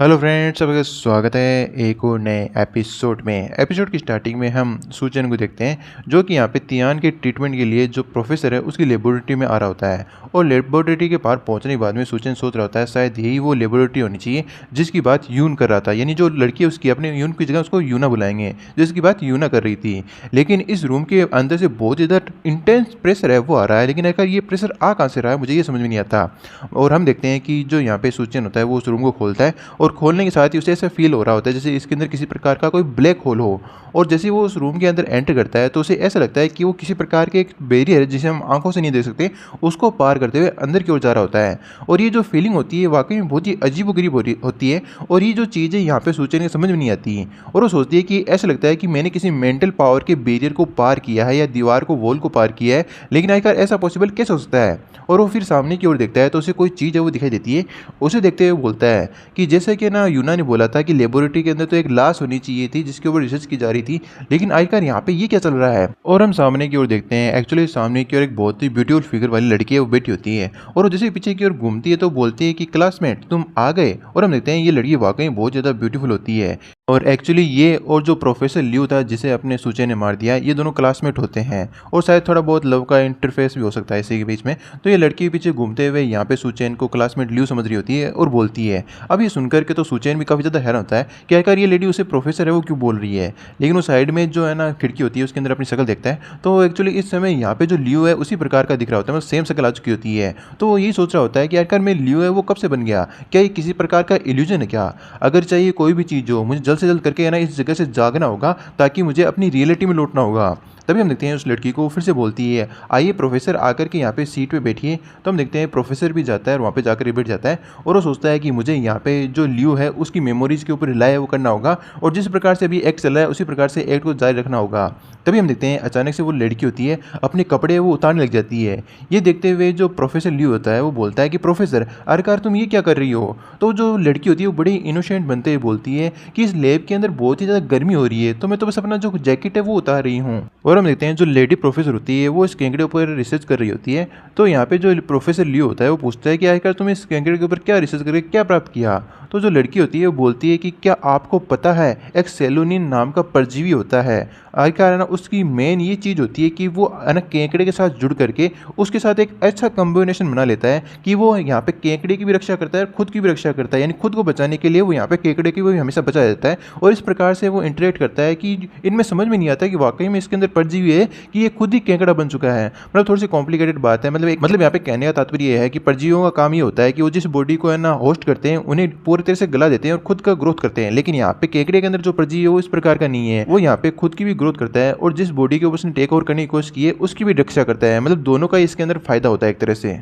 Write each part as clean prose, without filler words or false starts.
Hello friends, सबका स्वागत है एक और नए एपिसोड में। एपिसोड की स्टार्टिंग में हम सूचन को देखते हैं जो कि यहाँ पे तियान के ट्रीटमेंट के लिए जो प्रोफेसर है उसकी लेबोरेटरी में आ रहा होता है। और लेबोरेटरी के पार पहुँचने के बाद में सूचन सोच रहा होता है शायद यही वो लेबोरेटरी होनी चाहिए जिसकी बात यून कर रहा था, यानी जो लड़की है उसकी अपने यून की जगह उसको यूना बुलाएंगे जिसकी बात यूना कर रही थी। लेकिन इस रूम के अंदर से बहुत ज़्यादा इंटेंस प्रेशर है वो आ रहा है, लेकिन अगर ये प्रेशर आ कहाँ से रहा है मुझे ये समझ में नहीं आता। और हम देखते हैं कि जो यहाँ पे सूचन होता है वो उस रूम को खोलता है और खोलने के साथ ही उसे ऐसा फील हो रहा होता है जैसे इसके अंदर किसी प्रकार का कोई ब्लैक होल हो। और जैसे वो उस रूम के अंदर एंटर करता है तो उसे ऐसा लगता है कि वो किसी प्रकार के एक बैरियर जिसे हम आंखों से नहीं देख सकते उसको पार करते हुए अंदर की ओर जा रहा होता है। और ये जो फीलिंग होती है वाकई में बहुत ही अजीबोगरीब होती है। और ये जो चीज़ें यहाँ पे सूचन के समझ में नहीं आती हैं और वो सोचती है कि ऐसा लगता है कि मैंने किसी मेंटल पावर के बैरियर को पार किया है या दीवार को वॉल को पार किया है, लेकिन आखिर ऐसा पॉसिबल कैसे हो सकता है। और वो फिर सामने की ओर देखता है तो उसे कोई चीज़ है वो दिखाई देती है। उसे देखते हुए बोलता है कि जैसे कि ना यूना ने बोला था कि लेबोरेटरी के अंदर तो एक लाश होनी चाहिए थी जिसके ऊपर रिसर्च की जा रही थी, लेकिन आखिरकार यहाँ पे ये क्या चल रहा है। और हम सामने की ओर देखते हैं एक्चुअली सामने की ओर एक बहुत ही ब्यूटीफुल फिगर वाली लड़की है वो बैठी होती है और वो जैसे पीछे की ओर घूमती है तो बोलती है कि क्लासमेट तुम आ गए। और हम देखते हैं ये लड़की वाकई बहुत ज़्यादा ब्यूटीफुल होती है। और एक्चुअली ये और जो प्रोफेसर लियू था जिसे अपने सूचे ने मार दिया ये दोनों क्लासमेट होते हैं और शायद थोड़ा बहुत लव का इंटरफेस भी हो सकता है इसी के बीच में। तो ये लड़की के पीछे घूमते हुए यहाँ पे सुचैन को क्लासमेट लियू समझ रही होती है और बोलती है। अब ये सुनकर के तो सुचैन भी काफ़ी ज़्यादा हैरान होता है कि आखिर ये लेडी उसे प्रोफेसर है वो क्यों बोल रही है। लेकिन वो साइड में जो है ना खिड़की होती है उसके अंदर अपनी शक्ल देखता है तो एक्चुअली इस समय यहाँ पे जो लियू है उसी प्रकार का दिख रहा होता है, मतलब सेम शक्ल आ चुकी होती है। तो वो यही सोच रहा होता है कि आखिर में लियू है वो कब से बन गया, क्या ये किसी प्रकार का इल्यूजन है क्या। अगर चाहिए कोई भी चीज़ हो मुझे जल्द से जल्द करके है ना इस जगह से जागना होगा ताकि मुझे अपनी रियलिटी में लौटना होगा। तभी हम देखते हैं उस लड़की को फिर से बोलती है आइए प्रोफेसर आकर के यहाँ पे सीट पे बैठिए। तो हम देखते हैं प्रोफेसर भी जाता है और वहाँ पे जाकर बैठ जाता है और वो सोचता है कि मुझे यहाँ पे जो लियो है उसकी मेमोरीज के ऊपर रिलाय वो करना होगा और जिस प्रकार से अभी एक्ट चल रहा है उसी प्रकार से एक्ट को जारी रखना होगा। तभी हम देखते हैं अचानक से वो लड़की होती है अपने कपड़े वो उतारने लग जाती है। ये देखते हुए जो प्रोफेसर लियो होता है वो बोलता है कि प्रोफेसर आखिरकार तुम ये क्या कर रही हो। तो जो लड़की होती है वो बड़ी इनोसेंट बनते हुए बोलती है कि इस लैब के अंदर बहुत ही ज़्यादा गर्मी हो रही है तो मैं तो बस अपना जो जैकेट है वो उतार रही हूँ। और हम देखते हैं जो लेडी प्रोफेसर होती है वो इस कैंकड़े ऊपर रिसर्च कर रही होती है। तो यहाँ पे जो प्रोफेसर लियो होता है वो पूछता है कि आखिर तुम इस कैंकड़े के ऊपर क्या रिसर्च करके क्या प्राप्त किया। तो जो लड़की होती है वो बोलती है कि क्या आपको पता है एक सेलुनिन नाम का परजीवी होता है। आखिरकार है ना उसकी मेन ये चीज़ होती है कि वो है ना केकड़े के साथ जुड़ करके उसके साथ एक अच्छा कॉम्बिनेशन बना लेता है कि वो यहाँ पे केकड़े की भी रक्षा करता है और खुद की भी रक्षा करता है, यानी खुद को बचाने के लिए वो यहाँ पे केकड़े की भी हमेशा बचा देता है। और इस प्रकार से वो इंटरेक्ट करता है कि इनमें समझ में नहीं आता कि वाकई में इसके अंदर परजीवी है कि ये खुद ही केकड़ा बन चुका है। मतलब थोड़ी सी कॉम्प्लिकेटेड बात है। मतलब यहाँ पे कहने का तात्पर्य ये है कि परजीवियों का काम ये होता है कि वो जिस बॉडी को है ना होस्ट करते हैं उन्हें पूरी तरह से गला देते हैं और खुद का ग्रोथ करते हैं। लेकिन यहाँ पे केकड़े के अंदर जो परजीवी है वो इस प्रकार का नहीं है, वो यहाँ पे खुद की भी ग्रोथ करता है और जिस बॉडी के ऊपर उसने टेक ओवर करने की कोशिश की है उसकी भी रक्षा करता है। मतलब दोनों का इसके अंदर फायदा होता है एक तरह से।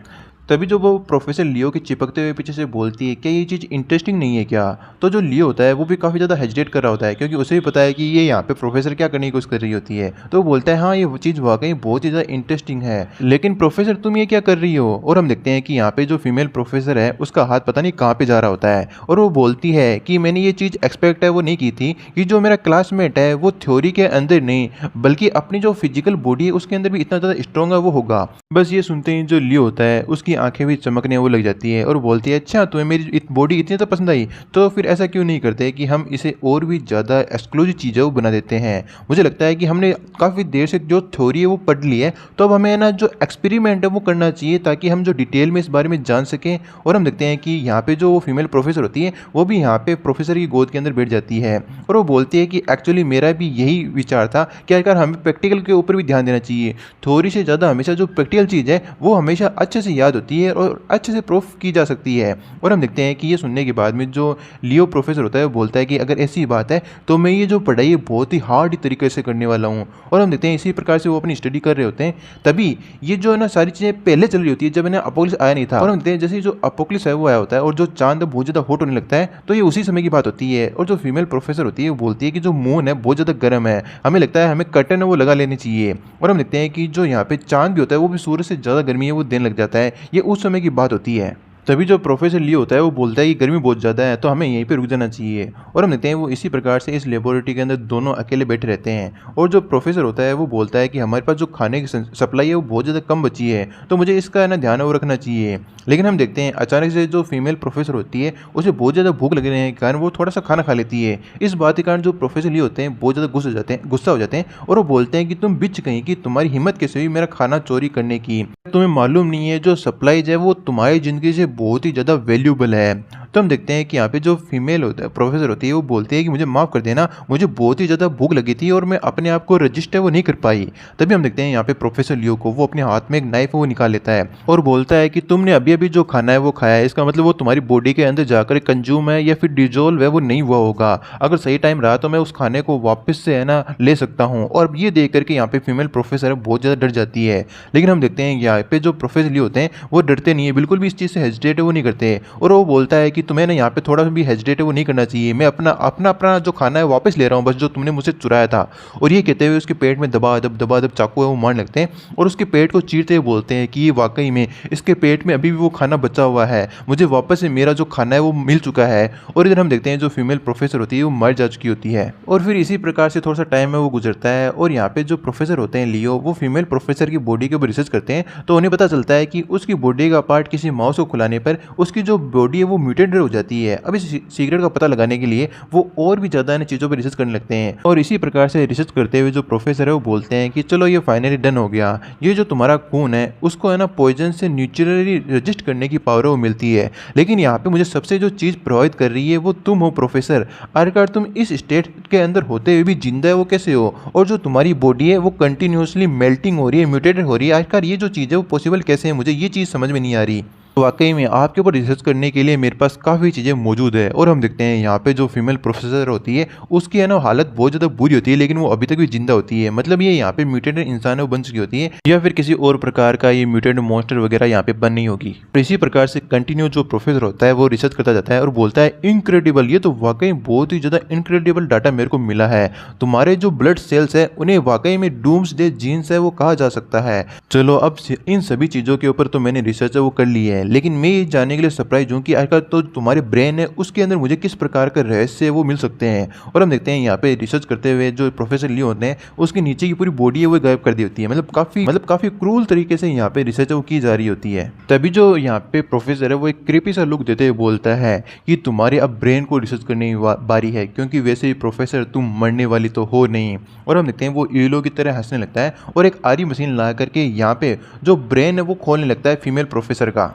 तभी जो वो प्रोफेसर लियो के चिपकते हुए पीछे से बोलती है क्या ये चीज़ इंटरेस्टिंग नहीं है क्या। तो जो लियो होता है वो भी काफ़ी ज़्यादा हेजिटेट कर रहा होता है क्योंकि उसे भी पता है कि ये यहाँ पे प्रोफेसर क्या करने की कोशिश कर रही होती है। तो वो बोलता है हाँ ये चीज़ वाकई बहुत ही ज़्यादा इंटरेस्टिंग है, लेकिन प्रोफेसर तुम ये क्या कर रही हो। और हम देखते हैं कि यहाँ पे जो फीमेल प्रोफेसर है उसका हाथ पता नहीं कहाँ पर जा रहा होता है और वो बोलती है कि मैंने ये चीज़ एक्सपेक्ट है वो नहीं की थी कि जो मेरा क्लासमेट है वो थ्योरी के अंदर नहीं बल्कि अपनी जो फिजिकल बॉडी है उसके अंदर भी इतना ज़्यादा स्ट्रॉन्ग है वो होगा। बस ये सुनते ही जो लियो होता है उसकी आंखें भी चमकने वो लग जाती है और बोलती है अच्छा तुम्हें मेरी बॉडी इतनी तो पसंद आई तो फिर ऐसा क्यों नहीं करते कि हम इसे और भी ज़्यादा एक्सक्लूसिव चीज़ें वो बना देते हैं। मुझे लगता है कि हमने काफ़ी देर से जो थ्योरी है वो पढ़ ली है तो अब हमें ना जो एक्सपेरिमेंट है वो करना चाहिए ताकि हम जो डिटेल में इस बारे में जान सकें। और हम देखते हैं कि यहाँ पे जो फीमेल प्रोफेसर होती है वो भी यहाँ पे प्रोफेसर की गोद के अंदर बैठ जाती है और वो बोलती है कि एक्चुअली मेरा भी यही विचार था कि अगर हमें प्रैक्टिकल के ऊपर भी ध्यान देना चाहिए। थ्योरी से ज़्यादा हमेशा जो प्रैक्टिकल चीज़ है वो हमेशा अच्छे से याद होती है और अच्छे से प्रूफ की जा सकती है। और हम देखते हैं कि ये सुनने के बाद में जो लियो प्रोफेसर होता है वो बोलता है कि अगर ऐसी बात है तो मैं ये जो पढ़ाई है बहुत ही हार्ड तरीके से करने वाला हूँ। और हम देखते हैं इसी प्रकार से वो अपनी स्टडी कर रहे होते हैं। तभी ये जो है ना सारी चीज़ें पहले चल रही होती है जब इन्हें अपोक्लिस आया नहीं था। और हम देखते हैं जैसे जो अपोक्लिस है वो आया होता है और जो चांद बहुत ज़्यादा हॉट होने लगता है तो ये उसी समय की बात होती है। और जो फीमेल प्रोफेसर होती है वो बोलती है कि जो मून है बहुत ज़्यादा गर्म है, हमें लगता है हमें कर्टन है वो लगा लेनी चाहिए। और हम देखते हैं कि जो यहाँ पे चांद भी होता है वो भी सूर्य से ज़्यादा गर्मी है वो देने लग जाता है। ये उस समय की बात होती है। तभी जो प्रोफेसर ली होता है वो बोलता है कि गर्मी बहुत ज़्यादा है तो हमें यहीं पे रुक जाना चाहिए। और हम देखते हैं वो इसी प्रकार से इस लेबोरेटरी के अंदर दोनों अकेले बैठे रहते हैं और जो प्रोफेसर होता है वो बोलता है कि हमारे पास जो खाने की सप्लाई है वो बहुत ज़्यादा कम बची है, तो मुझे इसका है ना ध्यान वो रखना चाहिए। लेकिन हम देखते हैं अचानक से जो फीमेल प्रोफेसर होती है उसे बहुत ज़्यादा भूख लगने के कारण वो थोड़ा सा खाना खा लेती है। इस बात के कारण जो प्रोफेसर ली होते हैं बहुत ज़्यादा गुस्सा हो जाते हैं और वो बोलते हैं कि तुम बिच कहीं की, तुम्हारी हिम्मत कैसे हुई मेरा खाना चोरी करने की, तुम्हें मालूम नहीं है जो सप्लाईज है वो तुम्हारी ज़िंदगी से बहुत ही ज़्यादा वैल्यूबल है। तो हम देखते हैं कि यहाँ पे जो फीमेल होता है प्रोफेसर होती है वो बोलती है कि मुझे माफ़ कर देना, मुझे बहुत ही ज़्यादा भूख लगी थी और मैं अपने आप को रजिस्ट है वो नहीं कर पाई। तभी हम देखते हैं यहाँ पे प्रोफेसर लियो को वो अपने हाथ में एक नाइफ वो निकाल लेता है और बोलता है कि तुमने अभी अभी जो खाना है वो खाया है, इसका मतलब वो तुम्हारी बॉडी के अंदर जाकर कंज्यूम है या फिर डिजोल्व है वो नहीं हुआ होगा। अगर सही टाइम रहा तो मैं उस खाने को वापस से है ना ले सकता हूँ। और ये देख करके यहाँ पे फीमेल प्रोफेसर है बहुत ज़्यादा डर जाती है। लेकिन हम देखते हैं यहाँ पे जो प्रोफेसर लियो होते हैं वो डरते नहीं है, बिल्कुल भी इस चीज़ से हेजिटेट वो नहीं करते और वो बोलता है कि तुम्हें ना यहाँ पे थोड़ा भी हेजिटेट वो नहीं करना चाहिए, मैं अपना जो खाना है वापस ले रहा हूँ बस, जो तुमने मुझसे चुराया था। और ये कहते हुए उसके पेट में दबा दब चाकू है वो मारने लगते हैं और उसके पेट को चीरते हुए बोलते हैं कि ये वाकई में इसके पेट में अभी भी वो खाना बचा हुआ है, मुझे वापस से मेरा जो खाना है वो मिल चुका है। और इधर हम देखते हैं जो फीमेल प्रोफेसर होती है वो मर जा चुकी होती है। और फिर इसी प्रकार से थोड़ा सा टाइम है वो गुजरता है और यहाँ पे जो प्रोफेसर होते हैं लियो वो फीमेल प्रोफेसर की बॉडी के ऊपर रिसर्च करते हैं। तो उन्हें पता चलता है कि उसकी बॉडी का पार्ट किसी माउस को खुलाने पर उसकी जो बॉडी है वो म्यूटेटेड हो जाती है। अब इस सीक्रेट का पता लगाने के लिए वो और भी ज़्यादा इन चीज़ों पर रिसर्च करने लगते हैं और इसी प्रकार से रिसर्च करते हुए जो प्रोफेसर है वो बोलते हैं कि चलो ये फाइनली डन हो गया, ये जो तुम्हारा खून है उसको है ना पॉइजन से न्यूट्रली रजिस्ट करने की पावर वो मिलती है। लेकिन यहाँ पे मुझे सबसे जो चीज़ प्रभावित कर रही है वो तुम हो प्रोफेसर। आखिरकार तुम इस स्टेट के अंदर होते हुए भी जिंदा है वो कैसे हो, और जो तुम्हारी बॉडी है वो कंटिन्यूसली मेल्टिंग हो रही है, म्यूटेटेड हो रही है, आखिरकार ये जो चीज़ है वो पॉसिबल कैसे है, मुझे ये चीज़ समझ में नहीं आ रही। वाकई में आपके ऊपर रिसर्च करने के लिए मेरे पास काफ़ी चीज़ें मौजूद है। और हम देखते हैं यहाँ पे जो फीमेल प्रोफेसर होती है उसकी है ना हालत बहुत ज़्यादा बुरी होती है, लेकिन वो अभी तक भी जिंदा होती है, मतलब ये यहाँ पे म्यूटेटेड इंसान वो बन चुकी होती है या फिर किसी और प्रकार का ये म्यूटेटेड मॉन्स्टर वगैरह यहाँ पे बन नहीं होगी। तो इसी प्रकार से कंटिन्यू जो प्रोफेसर होता है वो रिसर्च करता जाता है और बोलता है इनक्रेडिबल, ये तो वाकई बहुत ही ज़्यादा इनक्रेडिबल डाटा मेरे को मिला है, तुम्हारे जो ब्लड सेल्स है उन्हें वाकई में डूम्सडे जीन्स है वो कहा जा सकता है। चलो अब इन सभी चीज़ों के ऊपर तो मैंने रिसर्च है वो कर ली है, लेकिन मैं ये जानने के लिए सरप्राइज हूँ कि आखिर तो तुम्हारे ब्रेन है उसके अंदर मुझे किस प्रकार का रहस्य वो मिल सकते हैं। और हम देखते हैं यहाँ पे रिसर्च करते हुए जो प्रोफेसर लियो होते हैं उसके नीचे की पूरी बॉडी है वो गायब कर दी होती है, मतलब काफ़ी क्रूल तरीके से यहाँ पे रिसर्च वो की जा रही होती है। तभी जो यहाँ पे प्रोफेसर है वो एक क्रीपी सा लुक देते हुए बोलता है कि तुम्हारे अब ब्रेन को रिसर्च करने की बारी है, क्योंकि वैसे ही प्रोफेसर तुम मरने वाली तो हो नहीं। और हम देखते हैं वो ईलो की तरह हंसने लगता है और एक आरी मशीन ला करके यहाँ पे जो ब्रेन है वो खोलने लगता है फीमेल प्रोफेसर का।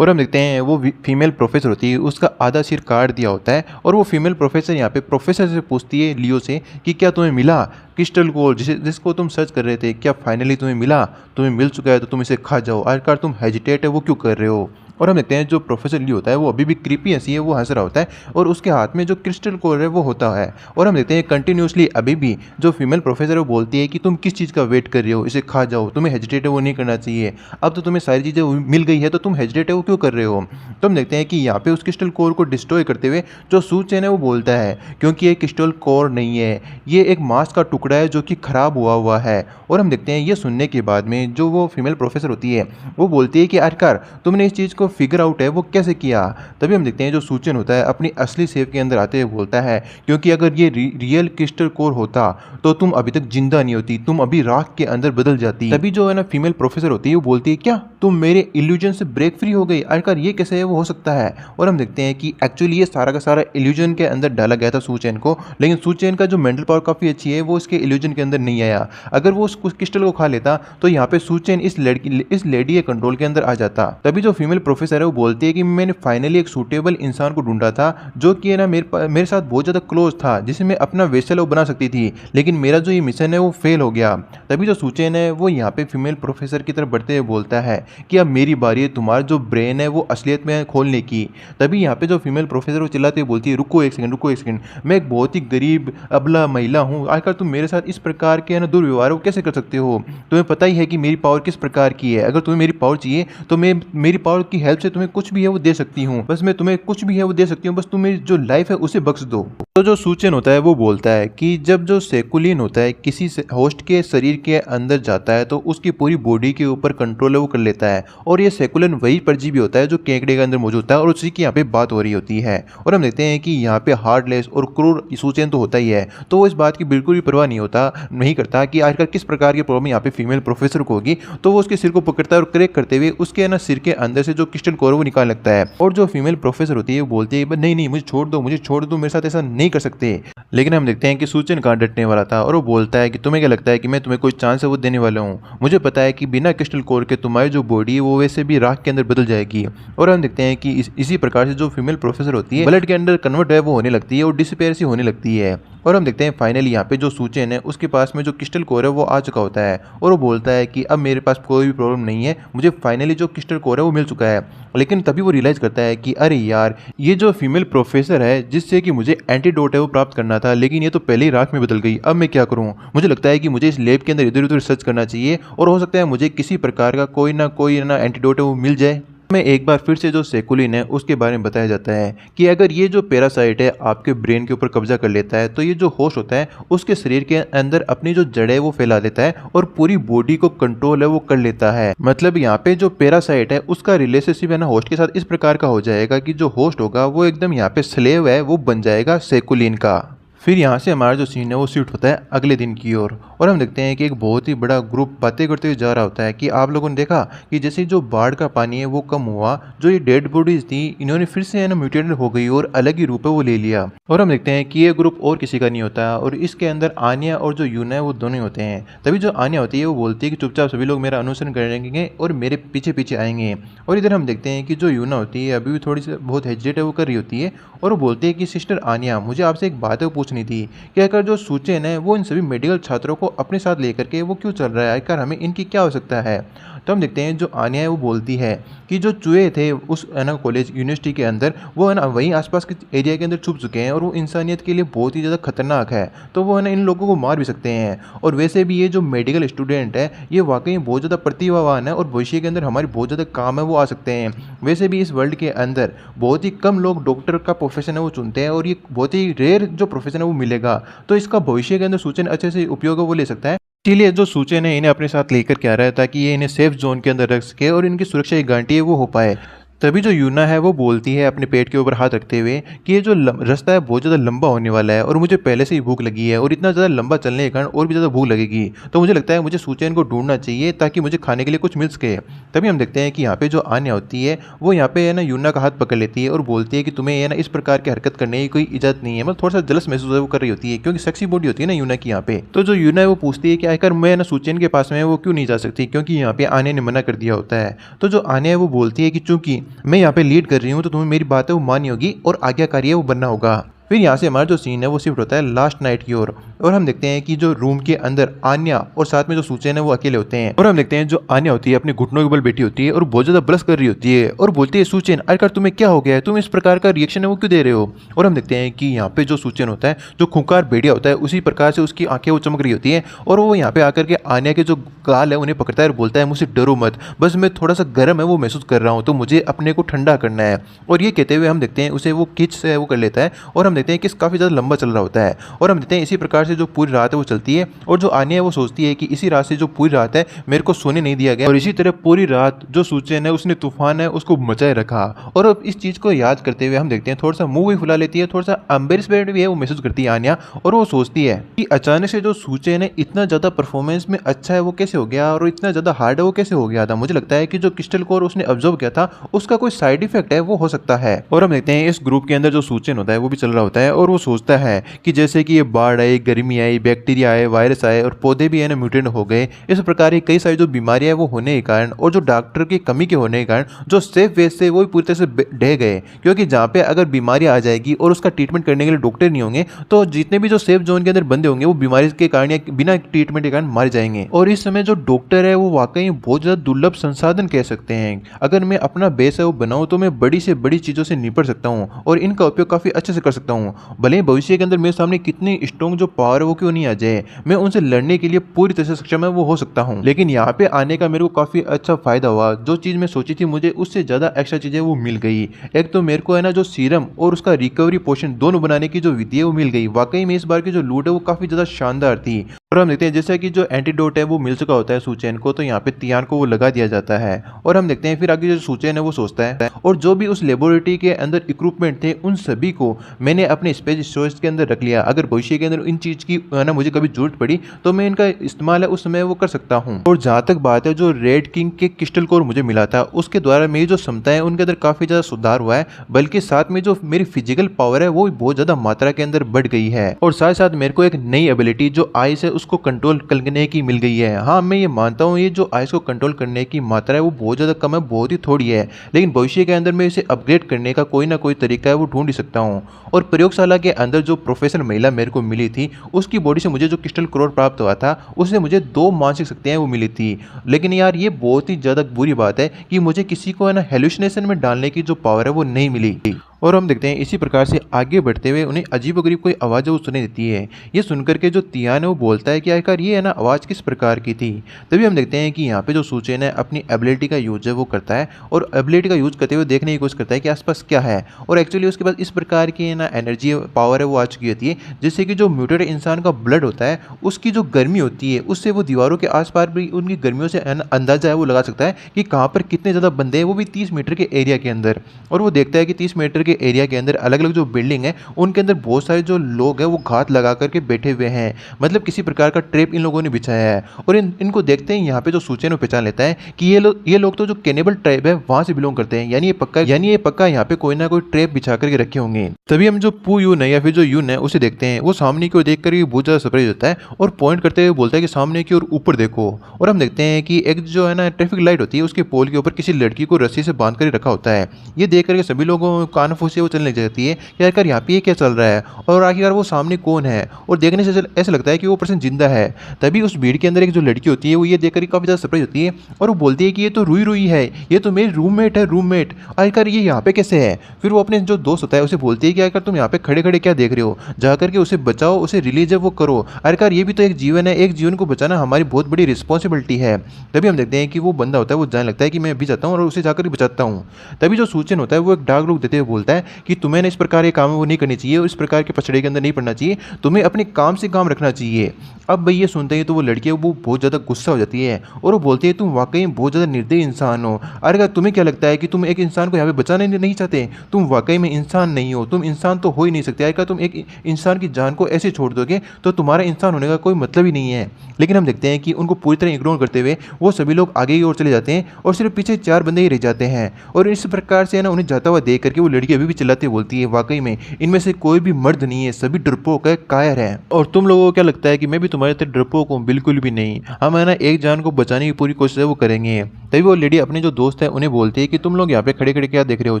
और हम देखते हैं वो फीमेल प्रोफेसर होती है उसका आधा सिर काट दिया होता है और वो फीमेल प्रोफेसर यहाँ पे प्रोफेसर से पूछती है लियो से कि क्या तुम्हें मिला क्रिस्टल कोर जिसको तुम सर्च कर रहे थे, क्या फाइनली तुम्हें मिला, तुम्हें मिल चुका है तो तुम इसे खा जाओ, आखिरकार तुम हेजिटेट है वो क्यों कर रहे हो। और हम देखते हैं जो प्रोफेसर ली होता है वो अभी भी क्रीपी हंसी है वो हंस रहा होता है और उसके हाथ में जो क्रिस्टल कोर है वो होता है। और हम देखते हैं कंटिन्यूसली अभी भी जो फीमेल प्रोफेसर है वो बोलती है कि तुम किस चीज़ का वेट कर रहे हो, इसे खा जाओ, तुम्हें हेजिटेट है वो नहीं करना चाहिए, अब तो तुम्हें सारी चीज़ें मिल गई है तो तुम हेजिटेट है वो क्यों कर रहे हो। तो हम देखते हैं कि यहाँ पे उस क्रिस्टल कोर को डिस्ट्रॉय करते हुए जो सू चेन है वो बोलता है क्योंकि ये क्रिस्टल कोर नहीं है, ये एक मांस का टुकड़ा है जो कि खराब हुआ है। और हम देखते हैं ये सुनने के बाद में जो वो फीमेल प्रोफेसर होती है वो बोलती है कि आखिरकार तुमने इस चीज़ को फिगर आउट है वो कैसे किया। तभी हम देखते हैं जो सूचन होता है अपनी असली शेप के अंदर आते हुए बोलता है क्योंकि अगर ये रियल क्रिस्टल कोर होता तो तुम अभी तक जिंदा नहीं होती, तुम अभी राख के अंदर बदल जाती। तभी जो है ना फीमेल प्रोफेसर होती है वो बोलती है क्या तुम मेरे इल्यूजन से ब्रेक फ्री हो गई, आखिरकार ये कैसे है वो हो सकता है। और हम देखते हैं कि एक्चुअली ये सारा का सारा इल्यूजन के अंदर डाला गया था सूचैन को, लेकिन सूचैन का जो मेंटल पावर काफ़ी अच्छी है वो इसके इल्यूजन के अंदर नहीं आया। अगर वो उस क्रिस्टल को खा लेता तो यहाँ पे सूचैन इस लेडी के कंट्रोल के अंदर आ जाता। तभी जो फीमेल प्रोफेसर है वो बोलती है कि मैंने फाइनली एक सूटेबल इंसान को ढूंढा था जो कि ना मेरे साथ बहुत ज़्यादा क्लोज था, जिसे मैं अपना वेसल वो बना सकती थी, लेकिन मेरा जो ये मिशन है वो फेल हो गया। तभी जो सूचैन है वो यहाँ पे फीमेल प्रोफेसर की तरफ बढ़ते हुए बोलता है कि अब मेरी बारी है तुम्हारा जो ब्रेन है वो असलियत में खोलने की। तभी यहाँ पे जो फीमेल प्रोफेसर वो चिल्लाते हुए बोलती है रुको एक सेकंड, मैं एक बहुत ही गरीब अबला महिला हूँ, आखिर तुम मेरे साथ इस प्रकार के ना दुर्व्यवहार वो कैसे कर सकते हो, तुम्हें पता ही है कि मेरी पावर किस प्रकार की है, अगर तुम्हें मेरी पावर चाहिए तो मैं मेरी पावर की हेल्प से तुम्हें कुछ भी है वो दे सकती हूँ, बस मैं तुम्हें कुछ भी है वो दे सकती हूँ, बस तुम मेरी जो लाइफ है उसे बख्श दो। तो जो सूचन होता है वो बोलता है कि जब जो सेकुलिन होता है किसी होस्ट के शरीर के अंदर जाता है तो उसकी पूरी बॉडी के ऊपर कंट्रोल वो कर लेता है, और ये सेकुलिन वही परजीवी होता है जो केकड़े के अंदर मौजूद होता है, और उसी की यहाँ पे बात हो रही होती है। और हम देखते हैं कि यहाँ पे हार्टलेस और क्रूर सूचन तो होता ही है, तो वो इस बात की बिल्कुल भी परवाह नहीं करता कि आखिर किस प्रकार की प्रॉब्लम यहाँ पे फीमेल प्रोफेसर को होगी। तो वो उसके सिर को पकड़ता है और क्रैक करते हुए उसके ना सिर के अंदर से जो क्रिस्टल कोर वो निकाल लगता है, और जो फीमेल प्रोफेसर होती है वो बोलती है नहीं नहीं मुझे छोड़ दो, मेरे साथ ऐसा नहीं कर सकते। लेकिन हम देखते हैं कि सूचन कहाँ डटने वाला था, और वो बोलता है कि तुम्हें क्या लगता है कि मैं तुम्हें कोई चांस है वो देने वाला हूँ, मुझे पता है कि बिना क्रिस्टल कोर के तुम्हारी जो बॉडी है वो वैसे भी राख के अंदर बदल जाएगी। और हम देखते हैं कि इसी प्रकार से जो फीमेल प्रोफेसर होती है ब्लड के अंदर कन्वर्ट है वो होने लगती है और डिसअपीयर सी होने लगती है। और हम देखते हैं फाइनली यहाँ पे जो सूचन है उसके पास में जो क्रिस्टल कोर है वो आ चुका होता है, और वो बोलता है कि अब मेरे पास कोई भी प्रॉब्लम नहीं है, मुझे फाइनली जो क्रिस्टल कोर है वो मिल चुका है। लेकिन तभी वो रियलाइज़ करता है कि अरे यार ये जो फीमेल प्रोफेसर है जिससे कि मुझे एंटीडोट है वो प्राप्त करना था, लेकिन ये तो पहले ही राख में बदल गई, अब मैं क्या करूँ। मुझे लगता है कि मुझे इस लैब के अंदर इधर उधर रिसर्च करना चाहिए, और हो सकता है मुझे किसी प्रकार का कोई ना एंटीडोट है वो मिल जाए। में एक बार फिर से जो सेकुलिन है उसके बारे में बताया जाता है कि अगर ये जो पैरासाइट है आपके ब्रेन के ऊपर कब्जा कर लेता है तो ये जो होस्ट होता है उसके शरीर के अंदर अपनी जो जड़ है वो फैला देता है और पूरी बॉडी को कंट्रोल है वो कर लेता है। मतलब यहाँ पे जो पैरासाइट है उसका रिलेशनशिप है ना होस्ट के साथ इस प्रकार का हो जाएगा कि जो होस्ट होगा वो एकदम यहाँ पे स्लेव है वो बन जाएगा सेकुलिन का। फिर यहाँ से हमारा जो सीन है वो शिफ्ट होता है अगले दिन की ओर, और हम देखते हैं कि एक बहुत ही बड़ा ग्रुप बातें करते हुए जा रहा होता है कि आप लोगों ने देखा कि जैसे जो बाढ़ का पानी है वो कम हुआ, जो ये डेड बॉडीज थी इन्होंने फिर से है ना म्यूटेटेड हो गई और अलग ही रूप है वो ले लिया। और हम देखते हैं कि ये ग्रुप और किसी का नहीं होता, और इसके अंदर आन्या और जो यूना है वो दोनों होते हैं। तभी जो आन्या होती है वो बोलती है कि चुपचाप सभी लोग मेरा अनुसरण करेंगे और मेरे पीछे पीछे आएंगे। और इधर हम देखते हैं कि जो यूना होती है अभी भी थोड़ी सी बहुत हेजिटेट है वो कर रही होती है, और वो बोलती है कि सिस्टर आन्या मुझे आपसे एक बात है पूछनी थी कि अगर जो सूचन है वो इन सभी मेडिकल छात्रों को अपने साथ लेकर के वो क्यों चल रहा है, आखिर हमें इनकी क्या आवश्यकता है। तो हम देखते हैं जो आन्या है वो बोलती है कि जो चूहे थे उस है ना कॉलेज यूनिवर्सिटी के अंदर वो है ना वहीं आसपास के एरिया के अंदर छुप चुके हैं और वो इंसानियत के लिए बहुत ही ज़्यादा खतरनाक है, तो वो है ना इन लोगों को मार भी सकते हैं। और वैसे भी ये जो मेडिकल स्टूडेंट है ये वाकई बहुत ज़्यादा प्रतिभावान है और भविष्य के अंदर हमारी बहुत ज़्यादा काम है वो आ सकते हैं। वैसे भी इस वर्ल्ड के अंदर बहुत ही कम लोग डॉक्टर का प्रोफेशन है वो चुनते हैं और ये बहुत ही रेयर जो प्रोफेशन है वो मिलेगा, तो इसका भविष्य के अंदर सूचन अच्छे से उपयोग वो ले सकता है। इसीलिए जो सूचन है इन्हें अपने साथ लेकर के आ रहा है ताकि ये इन्हें सेफ जोन के अंदर रख सके और इनकी सुरक्षा की गारंटी है वो हो पाए। तभी जो यूना है वो बोलती है अपने पेट के ऊपर हाथ रखते हुए कि ये जो रास्ता है बहुत ज़्यादा लंबा होने वाला है और मुझे पहले से ही भूख लगी है और इतना ज़्यादा लंबा चलने के कारण और भी ज़्यादा भूख लगेगी, तो मुझे लगता है मुझे सूचन को ढूंढना चाहिए ताकि मुझे खाने के लिए कुछ मिल सके। तभी हम देखते हैं कि यहाँ पे जो आन्या होती है वो यहाँ पे है ना यूना का हाथ पकड़ लेती है और बोलती है कि तुम्हें है ना इस प्रकार की हरकत करने की कोई इजाज़त नहीं है। मतलब थोड़ा सा जलस महसूस है वो कर रही होती है क्योंकि सेक्सी बॉडी होती है ना यूना की यहाँ पे। तो जो यूना है वो पूछती है कि आखिर मैं ना सूचन के पास में वो क्यों नहीं जा सकती, क्योंकि यहाँ पे आन्या ने मना कर दिया होता है। तो जो आन्या है वो बोलती है कि चूंकि मैं यहाँ पे लीड कर रही हूँ तो तुम्हें मेरी बात है वो माननी होगी और आज्ञाकारी है वो बनना होगा। फिर यहाँ से हमारा जो सीन है वो शिफ्ट होता है लास्ट नाइट की ओर, और हम देखते हैं कि जो रूम के अंदर आन्या और साथ में जो सूचन है वो अकेले होते हैं। और हम देखते हैं जो आन्या होती है अपने घुटनों के बल बैठी होती है और बहुत ज्यादा ब्लश कर रही होती है और बोलती है सूचन आखिर तुम्हें क्या हो गया है, तुम इस प्रकार का रिएक्शन है वो क्यों दे रहे हो। और हम देखते हैं कि यहाँ पे जो सूचन होता है जो खूंखार भेड़िया होता है उसी प्रकार से उसकी आंखें वो चमक रही होती है और वो यहाँ पे आकर के आन्या के जो गाल है उन्हें पकड़ता है और बोलता है मुझसे डरो मत, बस मैं थोड़ा सा गर्म है वो महसूस कर रहा हूँ तो मुझे अपने को ठंडा करना है। और ये कहते हुए हम देखते हैं उसे वो किच से वो कर लेता है और हम देखते हैं कि काफ़ी ज़्यादा लंबा चल रहा होता है। और हम देखते हैं इसी प्रकार से जो पूरी रात है वो चलती है और जो आन्या है वो सोचती है कि इसी रात से जो पूरी रात है मेरे को सोने नहीं दिया गया और इसी तरह पूरी रात जो सूचन है उसने तूफान है उसको मचाए रखा। और अब इस चीज़ को याद करते हुए हम देखते हैं थोड़ा सा मुंह भी फुला लेती है, थोड़ा सा एम्बेरसमेंट भी है वो महसूस करती है आन्या, और वो सोचती है कि अचानक से जो सूचन है इतना ज़्यादा परफॉर्मेंस में अच्छा है वो कैसे हो गया और इतना ज़्यादा हार्ड है वो कैसे हो गया था। मुझे लगता है कि जो क्रिस्टल कोर उसने ऑब्जर्व किया था उसका कोई साइड इफेक्ट है वो हो सकता है। और हम देखते हैं इस ग्रुप के अंदर जो सूचन होता है वो भी चल रहा होता है और वो सोचता है कि जैसे कि ये बाढ़ आई, गर्मी आई, बैक्टीरिया आए, वायरस आए और पौधे भी है ना म्यूटेंट हो गए, इस प्रकार की कई सारी जो बीमारियां वो होने के कारण और जो डॉक्टर की कमी के होने के कारण जो सेफ वे से वो पूरी तरह से ढह गए, क्योंकि जहाँ पे अगर बीमारी आ जाएगी और उसका ट्रीटमेंट करने के लिए डॉक्टर नहीं होंगे तो जितने भी जो सेफ जोन के अंदर बंदे होंगे वो बीमारी के कारण या बिना ट्रीटमेंट के कारण मार जाएंगे। और इस समय जो डॉक्टर है वो वाकई बहुत ज़्यादा दुर्लभ संसाधन कह सकते हैं। अगर मैं अपना बेस है वो बनाऊँ तो मैं बड़ी से बड़ी चीज़ों से निपट सकता हूँ और इनका उपयोग काफ़ी अच्छे से कर सकता हूँ, भले ही भविष्य के अंदर मेरे सामने कितनी स्ट्रॉन्ग जो पावर है वो क्यों नहीं आ जाए, मैं उनसे लड़ने के लिए पूरी तरह से सक्षम है वो हो सकता हूँ। लेकिन यहाँ पे आने का मेरे को काफ़ी अच्छा फ़ायदा हुआ, जो चीज़ मैं सोची थी मुझे उससे ज़्यादा एक्स्ट्रा चीज़ें वो मिल गई। एक तो मेरे को है ना जो सीरम और उसका रिकवरी पोशन दोनों बनाने की जो विधि है वो मिल गई। वाकई में इस बार की जो लूट है वो काफ़ी ज़्यादा शानदार थी। और हम देखते हैं जैसे कि जो एंटीडोट है वो मिल चुका होता है सूचेन को, तो यहाँ पे तियान को वो लगा दिया जाता है। और हम देखते हैं फिर आगे जो सूचेन है वो सोचता है, और जो भी उस लेबोरेटरी के अंदर इक्विपमेंट थे उन सभी को मैंने अपने स्पेस स्टोरेज के अंदर रख लिया। अगर भविष्य के अंदर इन चीज़ की ना मुझे कभी जरूरत पड़ी तो मैं इनका इस्तेमाल है उस समय वो कर सकता हूँ। और जहाँ तक बात है जो रेड किंग के क्रिस्टल कोर मुझे मिला था उसके द्वारा मेरी जो क्षमता है उनके अंदर काफ़ी ज़्यादा सुधार हुआ है, बल्कि साथ में जो मेरी फिजिकल पावर है वो बहुत ज़्यादा मात्रा के अंदर बढ़ गई है। और साथ साथ मेरे को एक नई एबिलिटी जो आइस है उसको कंट्रोल करने की मिल गई है। हाँ, मैं ये मानता हूँ ये जो आइस को कंट्रोल करने की मात्रा है वो बहुत ज़्यादा कम है, बहुत ही थोड़ी है, लेकिन भविष्य के अंदर मैं इसे अपग्रेड करने का कोई ना कोई तरीका है वो ढूंढ ही सकता हूँ। और प्रयोगशाला के अंदर जो प्रोफेसर महिला मेरे को मिली थी उसकी बॉडी से मुझे जो क्रिस्टल कोर प्राप्त हुआ था उससे मुझे 2 मानसिक शक्तियाँ वो मिली थी। लेकिन यार ये बहुत ही ज़्यादा बुरी बात है कि मुझे किसी को है ना हेलुसिनेशन में डालने की जो पावर है वो नहीं मिली। और हम देखते हैं इसी प्रकार से आगे बढ़ते हुए उन्हें अजीबोगरीब कोई आवाज़ वो सुनाई देती है। ये सुनकर के जो तियान है वो बोलता है कि आखिर ये है ना आवाज़ किस प्रकार की थी। तभी हम देखते हैं कि यहाँ पे जो सूचेन है अपनी एबिलिटी का यूज है वो करता है, और एबिलिटी का यूज करते हुए देखने की कोशिश करता है कि आसपास क्या है। और एक्चुअली उसके पास इस प्रकार की ना एनर्जी पावर है वो आ चुकी होती है, जिससे कि जो म्यूटेड इंसान का ब्लड होता है उसकी जो गर्मी होती है उससे वो दीवारों के आसपास भी उनकी गर्मियों से अंदाजा है वो लगा सकता है कि कहाँ पर कितने ज़्यादा बंदे हैं, वो भी 30 मीटर के एरिया के अंदर। और वो देखता है कि 30 मीटर के एरिया के अंदर अलग अलग जो बिल्डिंग है उनके अंदर बहुत सारे जो लोग हैं वो घात लगा करके बैठे हुए हैं, मतलब किसी प्रकार का ट्रैप इन लोगों ने बिछाया है। और इनको देखते हैं यहाँ पे जो सूचेन पहचान लेता है कि ये लोग तो जो कैनिबल ट्राइब है वहां से बिलोंग करते हैं, यानी ये पक्का यहाँ पे कोई ना कोई ट्रैप बिछा करके रखे होंगे। तभी हम जो पू यून है या फिर जो यून है उसे देखते हैं, वो सामने की ओर देख कर बहुत ज्यादा सरप्राइज होता है और पॉइंट करते हुए बोलता है कि सामने की ओर ऊपर देखो। और हम देखते हैं कि एक जो है ना ट्रैफिक लाइट होती है उसके पोल के ऊपर किसी लड़की को रस्सी से बांध कर रखा होता है। ये देख करके सभी लोगों कान फूसे वो चलने लग जाती है कि आखिर यहाँ पे ये क्या चल रहा है और आखिरकार वो सामने कौन है, और देखने से ऐसा लगता है कि वो पर्सन जिंदा है। तभी उस भीड़ के अंदर एक जो लड़की होती है वो ये देखकर काफी ज्यादा सरप्राइज होती है और वो बोलती है कि ये तो रुई रुई है, ये तो मेरी रूममेट है, रूममेट आखिरकार ये यहाँ पे कैसे है। फिर वो अपने जो दोस्त होता है उसे बोलती है कि आखिर तुम यहाँ पे खड़े खड़े क्या देख रहे हो, जाकर के उसे बचाओ, उसे रिलीज है वो करो, आखिरकार ये भी तो एक जीवन है, एक जीवन को बचाना हमारी बहुत बड़ी रिस्पॉन्सिबिलिटी है। तभी हम देखते हैं कि वो बंदा होता है वो जाने लगता है कि मैं अभी जाता हूँ और उसे जाकर बचाता हूँ। तभी जो सूचन होता है वो एक डार्क लुक देते हुए बोलता है कि तुम्हें इस प्रकार के काम वो नहीं करनी चाहिए और इस प्रकार के पछड़े के अंदर नहीं पड़ना चाहिए, तुम्हें अपने काम से काम रखना चाहिए। अब भाई ये सुनते ही तो वो लड़की है वो बहुत ज़्यादा गुस्सा हो जाती है और वो बोलती है तुम वाकई में बहुत ज़्यादा निर्दयी इंसान हो। अरे तुम्हें क्या लगता है कि तुम एक इंसान को यहाँ पे बचाना नहीं चाहते, तुम वाकई में इंसान नहीं हो, तुम इंसान तो हो ही नहीं सकते। अरे तुम एक इंसान की जान को ऐसे छोड़ दोगे तो तुम्हारा इंसान होने का कोई मतलब ही नहीं है। लेकिन हम देखते हैं कि उनको पूरी तरह इग्नोर करते हुए वो सभी लोग आगे की ओर चले जाते हैं और सिर्फ पीछे 4 बंदे ही रह जाते हैं। और इस प्रकार से ना उन्हें जाता हुआ देख करके वो लड़की अभी भी चिल्लाती बोलती है वाकई में इनमें से कोई भी मर्द नहीं है, सभी डरपोक है, कायर है। और तुम लोगों को क्या लगता है कि मैं भी तुम्हारे तरह डरपोक हूँ? बिल्कुल भी नहीं, हम है ना एक जान को बचाने की पूरी कोशिश है वो करेंगे। तभी वो लेडी अपने जो दोस्त है उन्हें बोलती है कि तुम लोग यहाँ पे खड़े खड़े क्या देख रहे हो,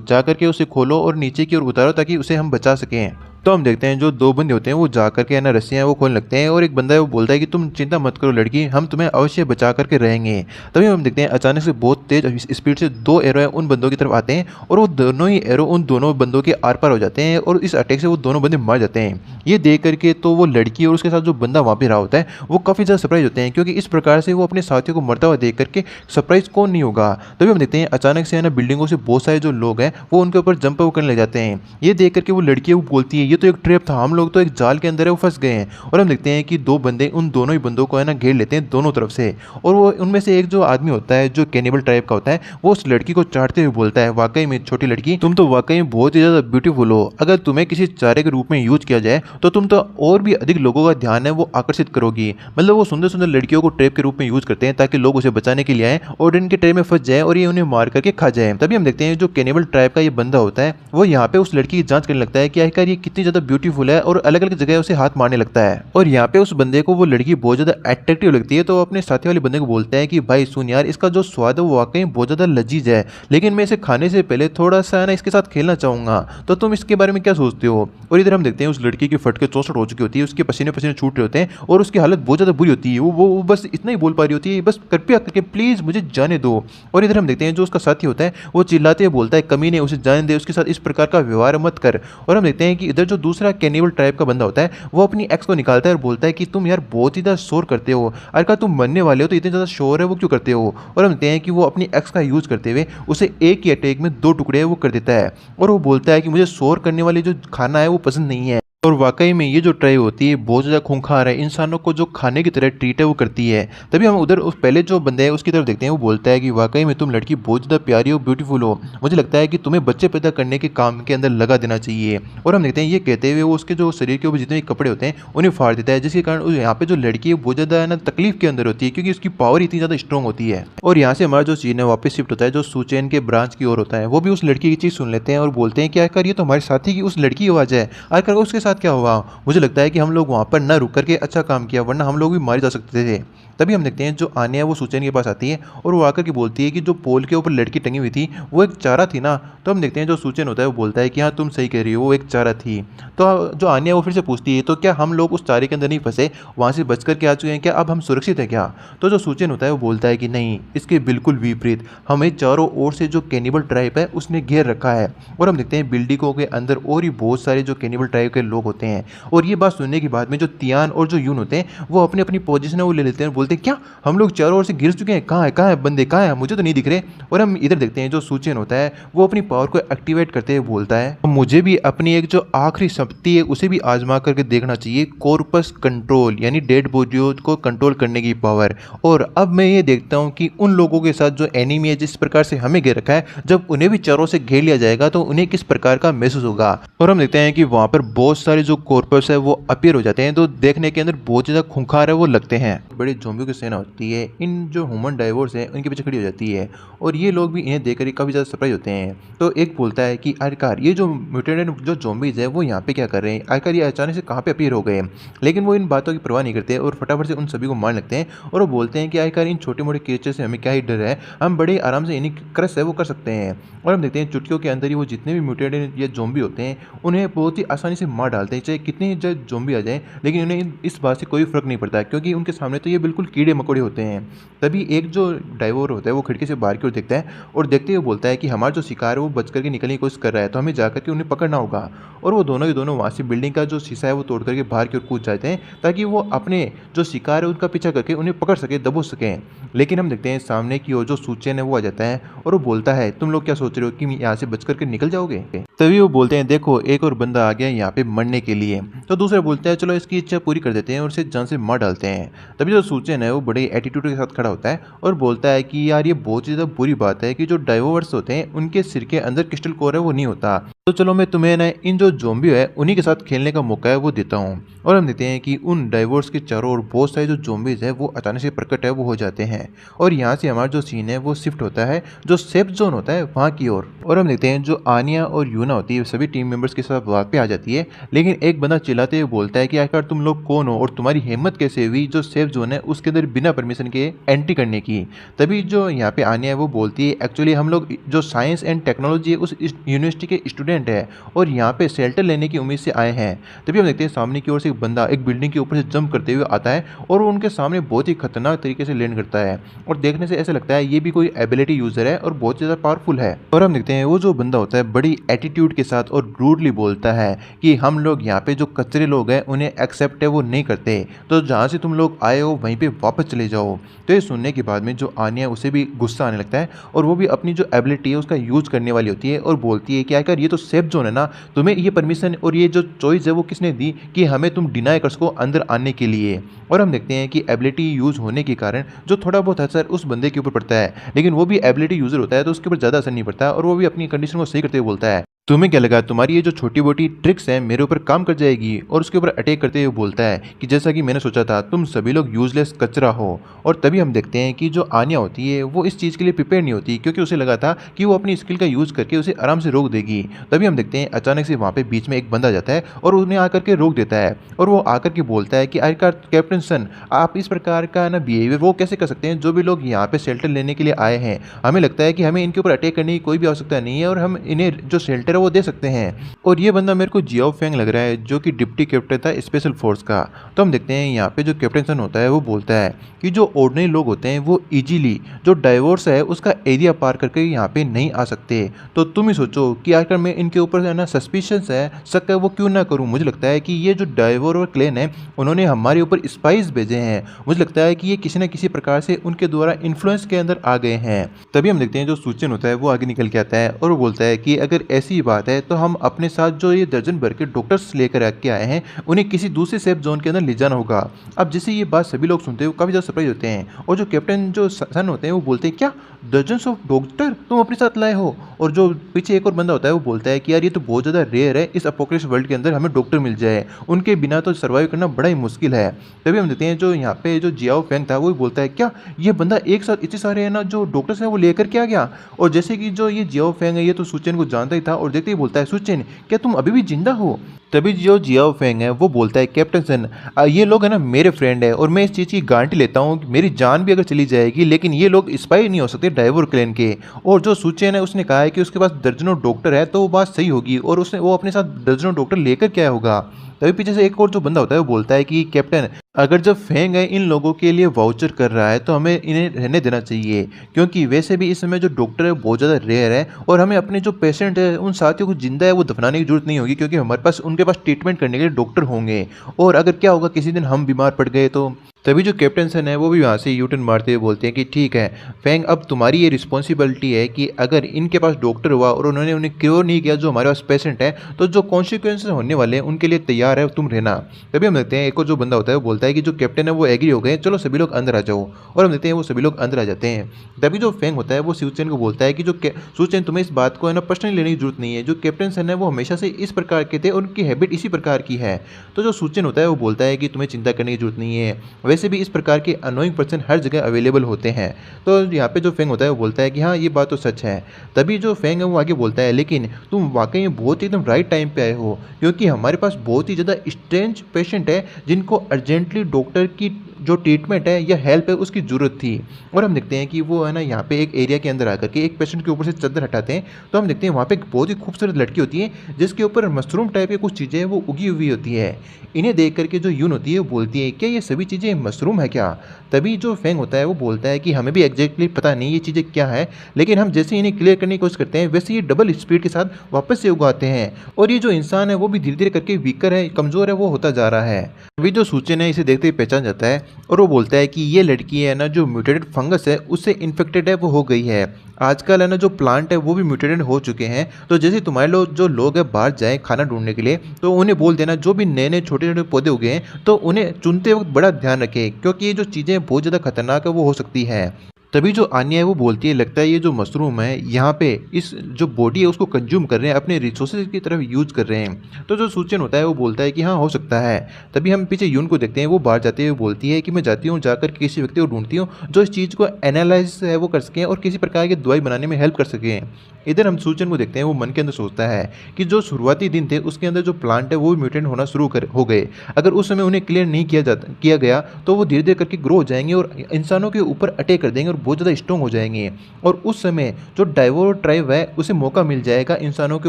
जाकर के उसे खोलो और नीचे की ओर उतारो ताकि उसे हम बचा सकें। तो हम देखते हैं जो 2 बंदे होते हैं वो जाकर के है ना रस्सियाँ वो खोलने लगते हैं और एक बंदा है वो बोलता है कि तुम चिंता मत करो लड़की, हम तुम्हें अवश्य बचा करके रहेंगे। तभी हम देखते हैं अचानक से बहुत तेज स्पीड से 2 एरो है उन बंदों की तरफ आते हैं और वो दोनों ही एरो उन दोनों बंदों के आर पार हो जाते हैं और इस अटैक से वो दोनों बंदे मार जाते हैं। ये देख करके तो वो लड़की और उसके साथ जो बंदा वहाँ पे रहा होता है वो काफ़ी ज़्यादा सरप्राइज होते हैं, क्योंकि इस प्रकार से वो अपने साथियों को मरता हुआ देख करके सरप्राइज कौन नहीं होगा। तभी हम देखते हैं अचानक से है ना बिल्डिंगों से बहुत सारे जो लोग हैं वो उनके ऊपर जंप करने लग जाते हैं। ये देख करके वो लड़की वो बोलती है ये तो एक ट्रैप था, हम लोग तो एक जाल के अंदर है वो फंस गए हैं। और हम देखते हैं कि 2 बंदे उन दोनों ही बंदों को है ना घेर लेते हैं दोनों तरफ से, और वो उनमें से एक जो आदमी होता है जो कैनिबल टाइप का होता है वो उस लड़की को चाटते हुए बोलता है वाकई में छोटी लड़की तुम तो वाकई में बहुत ही ज़्यादा ब्यूटीफुल हो, अगर तुम्हें किसी चारे के रूप में यूज किया जाए तो तुम तो और भी अधिक लोगों का ध्यान है वो आकर्षित करोगी। मतलब वो सुंदर सुंदर लड़कियों को ट्रैप के रूप में यूज करते हैं ताकि लोग उसे बचाने के लिए आए और इनके ट्रैप में फंस जाए और ये उन्हें मार करके खा जाए। तभी हम देखते हैं जो कैनिबल ट्राइब का ये बंदा होता है वो यहाँ पे उस लड़की की जांच करने लगता है कि आखिर ये कितनी ज़्यादा ब्यूटीफुल है और अलग अलग जगह उसे हाथ मारने लगता है। और यहाँ पे उस बंदे को वो लड़की बहुत ज़्यादा अट्रैक्टिव लगती है तो वो अपने साथी वाले बंदे को बोलता है कि भाई सुन यार इसका जो स्वाद है वो वाकई बहुत ज़्यादा लजीज है, लेकिन मैं इसे खाने से पहले थोड़ा सा ना इसके साथ खेलना चाहूँगा, तो तुम इसके बारे में क्या सोचते हो। और इधर हम देखते हैं उस लड़की की फटके 64 हो चुकी होती है, उसके पसीने पसीने छूट रहे होते हैं और उसकी हालत बहुत ज़्यादा बुरी होती है। वो बस इतना ही बोल पा रही होती है बस कृपया करके प्लीज़ मुझे जाने दो। और इधर हम देखते हैं जो उसका साथी होता है वो चिल्लाते हुए बोलता है कमीने उसे जाने दे, उसके साथ इस प्रकार का व्यवहार मत कर। और हम देखते हैं कि इधर जो दूसरा कैनिबल ट्राइब का बंदा होता है वो अपनी एक्स को निकालता है और बोलता है कि तुम यार बहुत ही ज़्यादा शोर करते हो, अरे का तुम मरने वाले हो तो इतने ज़्यादा शोर है वो क्यों करते हो। और हम देखते हैं कि वो अपनी एक्स का यूज़ करते हुए उसे एक ही अटैक में 2 टुकड़े वो कर देता है और वो बोलता है कि मुझे शोर करने वाली जो खाना है वो पसंद नहीं है। और वाकई में ये जो ट्राइब होती है बहुत ज़्यादा खूंखार है, इंसानों को जो खाने की तरह ट्रीट है वो करती है। तभी हम उधर उस पहले जो बंदे हैं उसकी तरफ देखते हैं, वो बोलता है कि वाकई में तुम लड़की बहुत ज़्यादा प्यारी हो, ब्यूटीफुल हो, मुझे लगता है कि तुम्हें बच्चे पैदा करने के काम के अंदर लगा देना चाहिए। और हम देखते हैं ये कहते हुए वो उसके जो शरीर के ऊपर जितने भी कपड़े होते हैं उन्हें फाड़ देता है, जिसके कारण यहाँ पे जो लड़की है बहुत ज़्यादा ना तकलीफ के अंदर होती है क्योंकि उसकी पावर इतनी ज़्यादा स्ट्रॉन्ग होती है। और यहाँ से हमारा जो सीन है वापस शिफ्ट होता है जो सुचेन के ब्रांच की ओर होता है, वो भी उस लड़की की चीज़ सुन लेते हैं और बोलते हैं कि आखिर ये तो हमारे साथी की उस लड़की की आवाज़ है, आखिर उसके साथ क्या हुआ। मुझे लगता है कि हम लोग वहाँ पर न रुक करके अच्छा काम किया, वरना हम लोग भी मारे जा सकते थे। तभी हम देखते हैं जो आन्या है वो सुचेन के पास आती है और वो आकर के बोलती है कि जो पोल के ऊपर लड़की टंगी हुई थी वो एक चारा थी ना। तो हम देखते हैं जो सुचेन होता है वो बोलता है कि हाँ तुम सही कह रही हो, वो एक चारा थी। तो जो आन्या वो फिर से पूछती है तो क्या हम लोग उस चारे के अंदर नहीं फंसे, वहाँ से बच करके आ चुके हैं क्या, अब हम सुरक्षित हैं क्या। तो जो सुचेन होता है वो बोलता है कि नहीं, इसके बिल्कुल विपरीत, हमें चारों ओर से जो कैनिबल ट्राइब है उसने घेर रखा है। और हम देखते हैं बिल्डिंगों के अंदर और भी बहुत सारे जो कैनिबल ट्राइब के लोग होते हैं। और ये बात सुनने के बाद में जो तियान और जो यून होते हैं वो अपनी अपनी पोजीशन है वो ले लेते हैं, बोलते हैं क्या हम लोग चारों ओर से घिर चुके हैं, कहाँ है बंदे, कहाँ है, मुझे तो नहीं दिख रहे। और हम इधर देखते हैं जो सुचेन होता है वो अपनी पावर को एक्टिवेट करते हुए बोलता है मुझे भी अपनी एक जो आखिरी शक्ति है उसे भी आजमा करके देखना चाहिए, कॉर्पस कंट्रोल, यानी डेड बॉडियों को कंट्रोल करने की पावर। और अब मैं ये देखता हूँ कि उन लोगों के साथ जो एनिमी है जिस प्रकार से हमें घेर रखा है, जब उन्हें भी चारों से घेर लिया जाएगा तो उन्हें किस प्रकार का महसूस होगा। और हम देखते हैं कि वहाँ पर बहुत सारे जो कॉर्पस है वो अपीयर हो जाते हैं, तो देखने के अंदर बहुत ज़्यादा खूंखार है वो लगते हैं। बड़े ज़ॉम्बियों की सेना होती है, इन जो ह्यूमन डाइवर्स हैं उनके पीछे खड़ी हो जाती है और ये लोग भी इन्हें देख कर काफ़ी ज़्यादा सरप्राइज होते हैं। तो एक बोलता है कि आखिरकार ये जो म्यूटेटेड जो ज़ॉम्बीज़ है वो यहाँ पे क्या कर रहे हैं, आखिरकार ये अचानक से कहाँ पे अपीयर हो गए। लेकिन वो इन बातों की परवाह नहीं करते और फटाफट से उन सभी को मारने लगते हैं और वो बोलते हैं कि आखिरकार इन छोटे मोटे क्रिएचर से हमें क्या ही डर है, हम बड़े आराम से इन्हीं क्रश है वो कर सकते हैं। और हम देखते हैं चुटकियों के अंदर ही वो जितने भी म्यूटेटेड या ज़ॉम्बी होते हैं उन्हें बहुत ही आसानी से मार डालते हैं, चाहे कितने ज़ॉम्बी आ जाएं, लेकिन उन्हें इस बात से कोई फर्क नहीं पड़ता क्योंकि उनके सामने तो ये बिल्कुल कीड़े मकोड़े होते हैं। तभी एक जो डाइवर होता है वो खिड़की से बाहर की ओर देखता है और देखते हुए बोलता है कि हमारा जो शिकार है वो बच करके निकलने की कोशिश कर रहा है, तो हमें जाकर के उन्हें पकड़ना होगा। और वो दोनों के दोनों वहाँ से बिल्डिंग का जो शीशा है वो तोड़ करके बाहर की ओर कूद जाते हैं ताकि वो अपने जो शिकार है उनका पीछा करके उन्हें पकड़ सके, दबोच सकें। लेकिन हम देखते हैं सामने की ओर जो सुचेन है वो आ जाता है और वो बोलता है तुम लोग क्या सोच रहे हो कि यहाँ से बच करके निकल जाओगे। तभी वो बोलते हैं देखो एक और बंदा आ गया यहाँ पे मरने के लिए। तो दूसरा बोलता है चलो इसकी इच्छा पूरी कर देते हैं और इसे जान से मार डालते हैं। तभी जो सुचेन है वो बड़े एटीट्यूड के साथ खड़ा होता है और बोलता है कि यार ये बहुत ज़्यादा बुरी बात है कि जो डाइवर्स होते हैं उनके सिर के अंदर क्रिस्टल कोर है वो नहीं होता, तो चलो मैं तुम्हें ना इन जो ज़ॉम्बी है उन्हीं के साथ खेलने का मौका है वो देता हूँ। और हम देखते हैं कि उन डाइवर्स के चारों ओर बहुत सारे जो ज़ॉम्बीज़ है वो अचानक से प्रकट है वो हो जाते हैं और यहाँ से हमारा जो सीन है वो शिफ्ट होता है जो सेफ जोन होता है वहाँ की ओर। और हम देखते हैं जो आनिया और यूना होती है सभी टीम मेंबर्स के साथ वहाँ पे आ जाती है, लेकिन एक बंदा चिल्लाते हुए बोलता है कि आखिर तुम लोग कौन हो और तुम्हारी हिम्मत कैसे हुई जो सेफ जोन है उसके अंदर बिना परमिशन के एंट्री करने की। तभी जो यहाँ पे आनिया है वो बोलती है एक्चुअली हम लोग जो साइंस एंड टेक्नोलॉजी है उस यूनिवर्सिटी के स्टूडेंट है और यहाँ पे शेल्टर लेने की उम्मीद से आए हैं। तभी हम देखते हैं सामने की ओर से एक बंदा एक बिल्डिंग के ऊपर से जंप करते हुए आता है और वो उनके सामने बहुत ही खतरनाक तरीके से लैंड करता है और देखने से ऐसा लगता है ये भी कोई एबिलिटी यूजर है और बहुत ज़्यादा पावरफुल है। और हम देखते हैं वो जो बंदा होता है बड़ी एटीट्यूड के साथ और रूडली बोलता है कि हम लोग यहाँ पे जो कचरे लोग हैं उन्हें एक्सेप्ट है वो नहीं करते, तो जहाँ से तुम लोग आए हो वहीं पे वापस चले जाओ। तो ये सुनने के बाद में जो आनिया उसे भी गुस्सा आने लगता है और वो भी अपनी जो एबिलिटी है उसका यूज करने वाली होती है और बोलती है कि आखिर ये तो सेफ जोन है ना, तुम्हें ये परमिशन और ये जो चॉइस है वो किसने दी कि हमें तुम डिनाई कर सको अंदर आने के लिए। और हम देखते हैं कि एबिलिटी यूज़ होने के कारण जो थोड़ा बहुत असर उस बंदे के ऊपर पड़ता है, लेकिन वो भी एबिलिटी यूज़र होता है तो उसके ऊपर ज़्यादा असर नहीं पड़ता और वो भी अपनी कंडीशन को सही करते हुए बोलता है तुम्हें क्या लगा तुम्हारी ये जो छोटी मोटी ट्रिक्स हैं मेरे ऊपर काम कर जाएगी। और उसके ऊपर अटैक करते हुए बोलता है कि जैसा कि मैंने सोचा था तुम सभी लोग यूजलेस कचरा हो। और तभी हम देखते हैं कि जो आनिया होती है वो इस चीज़ के लिए प्रिपेयर नहीं होती क्योंकि उसे लगा था कि वो अपनी स्किल का यूज़ करके उसे आराम से रोक देगी। तभी हम देखते हैं अचानक से वहाँ पे बीच में एक बंदा जाता है और उन्हें आकर के रोक देता है और वो आकर के बोलता है कि आखिरकार कैप्टन सन आप इस प्रकार का ना बिहेवियर वो कैसे कर सकते हैं, जो भी लोग यहाँ पे शेल्टर लेने के लिए आए हैं हमें लगता है कि हमें इनके ऊपर अटैक करने की कोई भी आवश्यकता नहीं है और हम इन्हें जो शेल्टर वगैरह वो दे सकते हैं। और ये बंदा मेरे को जियाओ फेंग लग रहा है, जो कि डिप्टी कैप्टन था स्पेशल फोर्स का। तो हम देखते हैं यहाँ पे जो कैप्टन सन होता है वो बोलता है कि जो ऑर्डिनरी लोग होते हैं वो इजीली जो डाइवोर्स है उसका एरिया पार करके यहाँ पे नहीं आ सकते। तो तुम ही सोचो कि आखिर मैं इनके ऊपर है ना सस्पिशंस है, शक है, वो क्यों ना करूँ। मुझे लगता है कि ये जो डाइवोर और क्लेन है उन्होंने हमारे ऊपर स्पाइस भेजे हैं। मुझे लगता है कि ये किसी न किसी प्रकार से उनके द्वारा इन्फ्लुएंस के अंदर आ गए हैं। तभी हम देखते हैं जो सूचन होता है वो आगे निकल के आता है और वो बोलता है कि अगर ऐसी बात है तो हम अपने साथ जो ये दर्जन भर के डॉक्टर्स लेकर आके आए हैं उन्हें किसी दूसरे सेफ जोन के अंदर ले जाना होगा। अब जैसे ये बात सभी लोग सुनते हैं वो काफ़ी ज़्यादा सरप्राइज होते हैं और जो कैप्टन जो सन होते हैं वो बोलते हैं क्या दर्जन ऑफ डॉक्टर तुम अपने साथ लाए हो। और जो पीछे एक और बंदा होता है वो बोलता है कि यार ये तो बहुत ज़्यादा रेयर है इस अपोक्लिप्स वर्ल्ड के अंदर हमें डॉक्टर मिल जाए, उनके बिना तो सर्वाइव करना बड़ा ही मुश्किल है। तभी हम देखते हैं जो यहाँ पे जो जियाओ फेंग था वो भी बोलता है क्या ये बंदा एक साथ इतने सारे है ना जो डॉक्टर्स हैं वो लेकर के आ गया। और जैसे कि जो ये जियाओ फेंग है ये तो सुचेन को जानता ही था और देखते ही बोलता है सुचेन क्या तुम अभी भी जिंदा हो। तभी जो जियाओ फेंग है वो बोलता है कैप्टन सन ये लोग है ना मेरे फ्रेंड है और मैं इस चीज़ की गारंटी लेता हूँ कि मेरी जान भी अगर चली जाएगी लेकिन ये लोग स्पाई नहीं हो सकते डाइवोर क्लैन के। और जो सुचेन है उसने कहा है कि उसके पास दर्जनों डॉक्टर है तो वो बात सही होगी और उसने वो अपने साथ दर्जनों डॉक्टर लेकर क्या होगा। तभी पीछे से एक और जो बंदा होता है वो बोलता है कि कैप्टन अगर जब फेंग है इन लोगों के लिए वाउचर कर रहा है तो हमें इन्हें रहने देना चाहिए, क्योंकि वैसे भी इस समय जो डॉक्टर है बहुत ज़्यादा रेयर है और हमें अपने जो पेशेंट है उन साथियों को जिंदा है वो दफनाने की जरूरत नहीं होगी, क्योंकि हमारे पास उनके पास ट्रीटमेंट करने के लिए डॉक्टर होंगे। और अगर क्या होगा किसी दिन हम बीमार पड़ गए तो। तभी जो कैप्टन सन है वो भी वहाँ से यूटर्न मारते हुए बोलते हैं कि ठीक है फेंग अब तुम्हारी ये रिस्पॉन्सिबिलिटी है कि अगर इनके पास डॉक्टर हुआ और उन्होंने उन्हें क्योर नहीं किया जो हमारे पास पेशेंट है तो जो कॉन्सिक्वेंसेस होने वाले हैं उनके लिए तैयार है तुम रहना। तभी हम देखते हैं एक और जो बंदा होता है वो बोलता है कि जो कैप्टन है वो एग्री हो गए, चलो सभी लोग अंदर आ जाओ। और हम देखते हैं वो सभी लोग अंदर आ जाते हैं। तभी जो फेंग होता है वो सूचेन को बोलता है कि जो सूचेन तुम्हें इस बात को है ना पर्सनली लेने की जरूरत नहीं है, जो कैप्टन सन है वो हमेशा से इस प्रकार के थे और उनकी हैबिट इसी प्रकार की है। तो जो सूचेन होता है वो बोलता है कि तुम्हें चिंता करने की जरूरत नहीं है, वैसे भी इस प्रकार के अनोइंग पर्सन हर जगह अवेलेबल होते हैं। तो यहाँ पे जो फेंग होता है वो बोलता है कि हाँ ये बात तो सच है। तभी जो फेंग है वो आगे बोलता है लेकिन तुम वाकई में बहुत ही एकदम राइट टाइम पे आए हो, क्योंकि हमारे पास बहुत ही ज़्यादा स्ट्रेंज पेशेंट है जिनको अर्जेंटली डॉक्टर की जो ट्रीटमेंट है या हेल्प है उसकी ज़रूरत थी। और हम देखते हैं कि वो है ना यहाँ पे एक एरिया के अंदर आकर के एक पेशेंट के ऊपर से चादर हटाते हैं तो हम देखते हैं वहाँ पे एक बहुत ही खूबसूरत लड़की होती है जिसके ऊपर मशरूम टाइप की कुछ चीज़ें वो उगी हुई होती है। इन्हें देख करके जो यून होती है वो बोलती है क्या ये सभी चीज़ें मशरूम है क्या। तभी जो फेंग होता है वो बोलता है कि हमें भी एग्जैक्टली पता नहीं ये चीज़ें क्या है, लेकिन हम जैसे इन्हें क्लियर करने की कोशिश करते हैं वैसे ये डबल स्पीड के साथ वापस से उगाते हैं और ये जो इंसान है वो भी धीरे धीरे करके वीकर है, कमज़ोर है, वो होता जा रहा है। अभी जो सूचन है इसे देखते ही पहचान जाता है और वो बोलता है कि ये लड़की है ना जो म्यूटेटेड फंगस है उससे इन्फेक्टेड है वो हो गई है। आजकल है ना जो प्लांट है वो भी म्यूटेटेड हो चुके हैं, तो जैसे तुम्हारे लोग जो लोग हैं बाहर जाएं खाना ढूंढने के लिए तो उन्हें बोल देना जो भी नए नए छोटे छोटे पौधे उगे हैं तो उन्हें चुनते वक्त बड़ा ध्यान रखें, क्योंकि ये जो चीज़ें बहुत ज़्यादा खतरनाक है वो हो सकती है। तभी जो आन्या है वो बोलती है लगता है ये जो मशरूम है यहाँ पे इस जो बॉडी है उसको कंज्यूम कर रहे हैं, अपने रिसोर्सेज की तरफ यूज कर रहे हैं। तो जो सूचन होता है वो बोलता है कि हाँ हो सकता है। तभी हम पीछे यून को देखते हैं, वो बाहर जाते हुए बोलती है कि मैं जाती हूँ जाकर किसी व्यक्ति को ढूंढती हूँ जो इस चीज़ को एनालाइज है वो कर सकें और किसी प्रकार की दवाई बनाने में हेल्प कर सकें। इधर हम सूचन को देखते हैं वो मन के अंदर सोचता है कि जो शुरुआती दिन थे उसके अंदर जो प्लांट है वो भी म्यूटेंट होना शुरू हो गए। अगर उस समय उन्हें क्लियर नहीं किया गया तो वो धीरे धीरे करके ग्रो हो जाएंगे और इंसानों के ऊपर अटैक कर देंगे और बहुत ज़्यादा स्ट्रॉन्ग हो जाएंगे। और उस समय जो डाइवोर ट्राइब है उसे मौका मिल जाएगा इंसानों के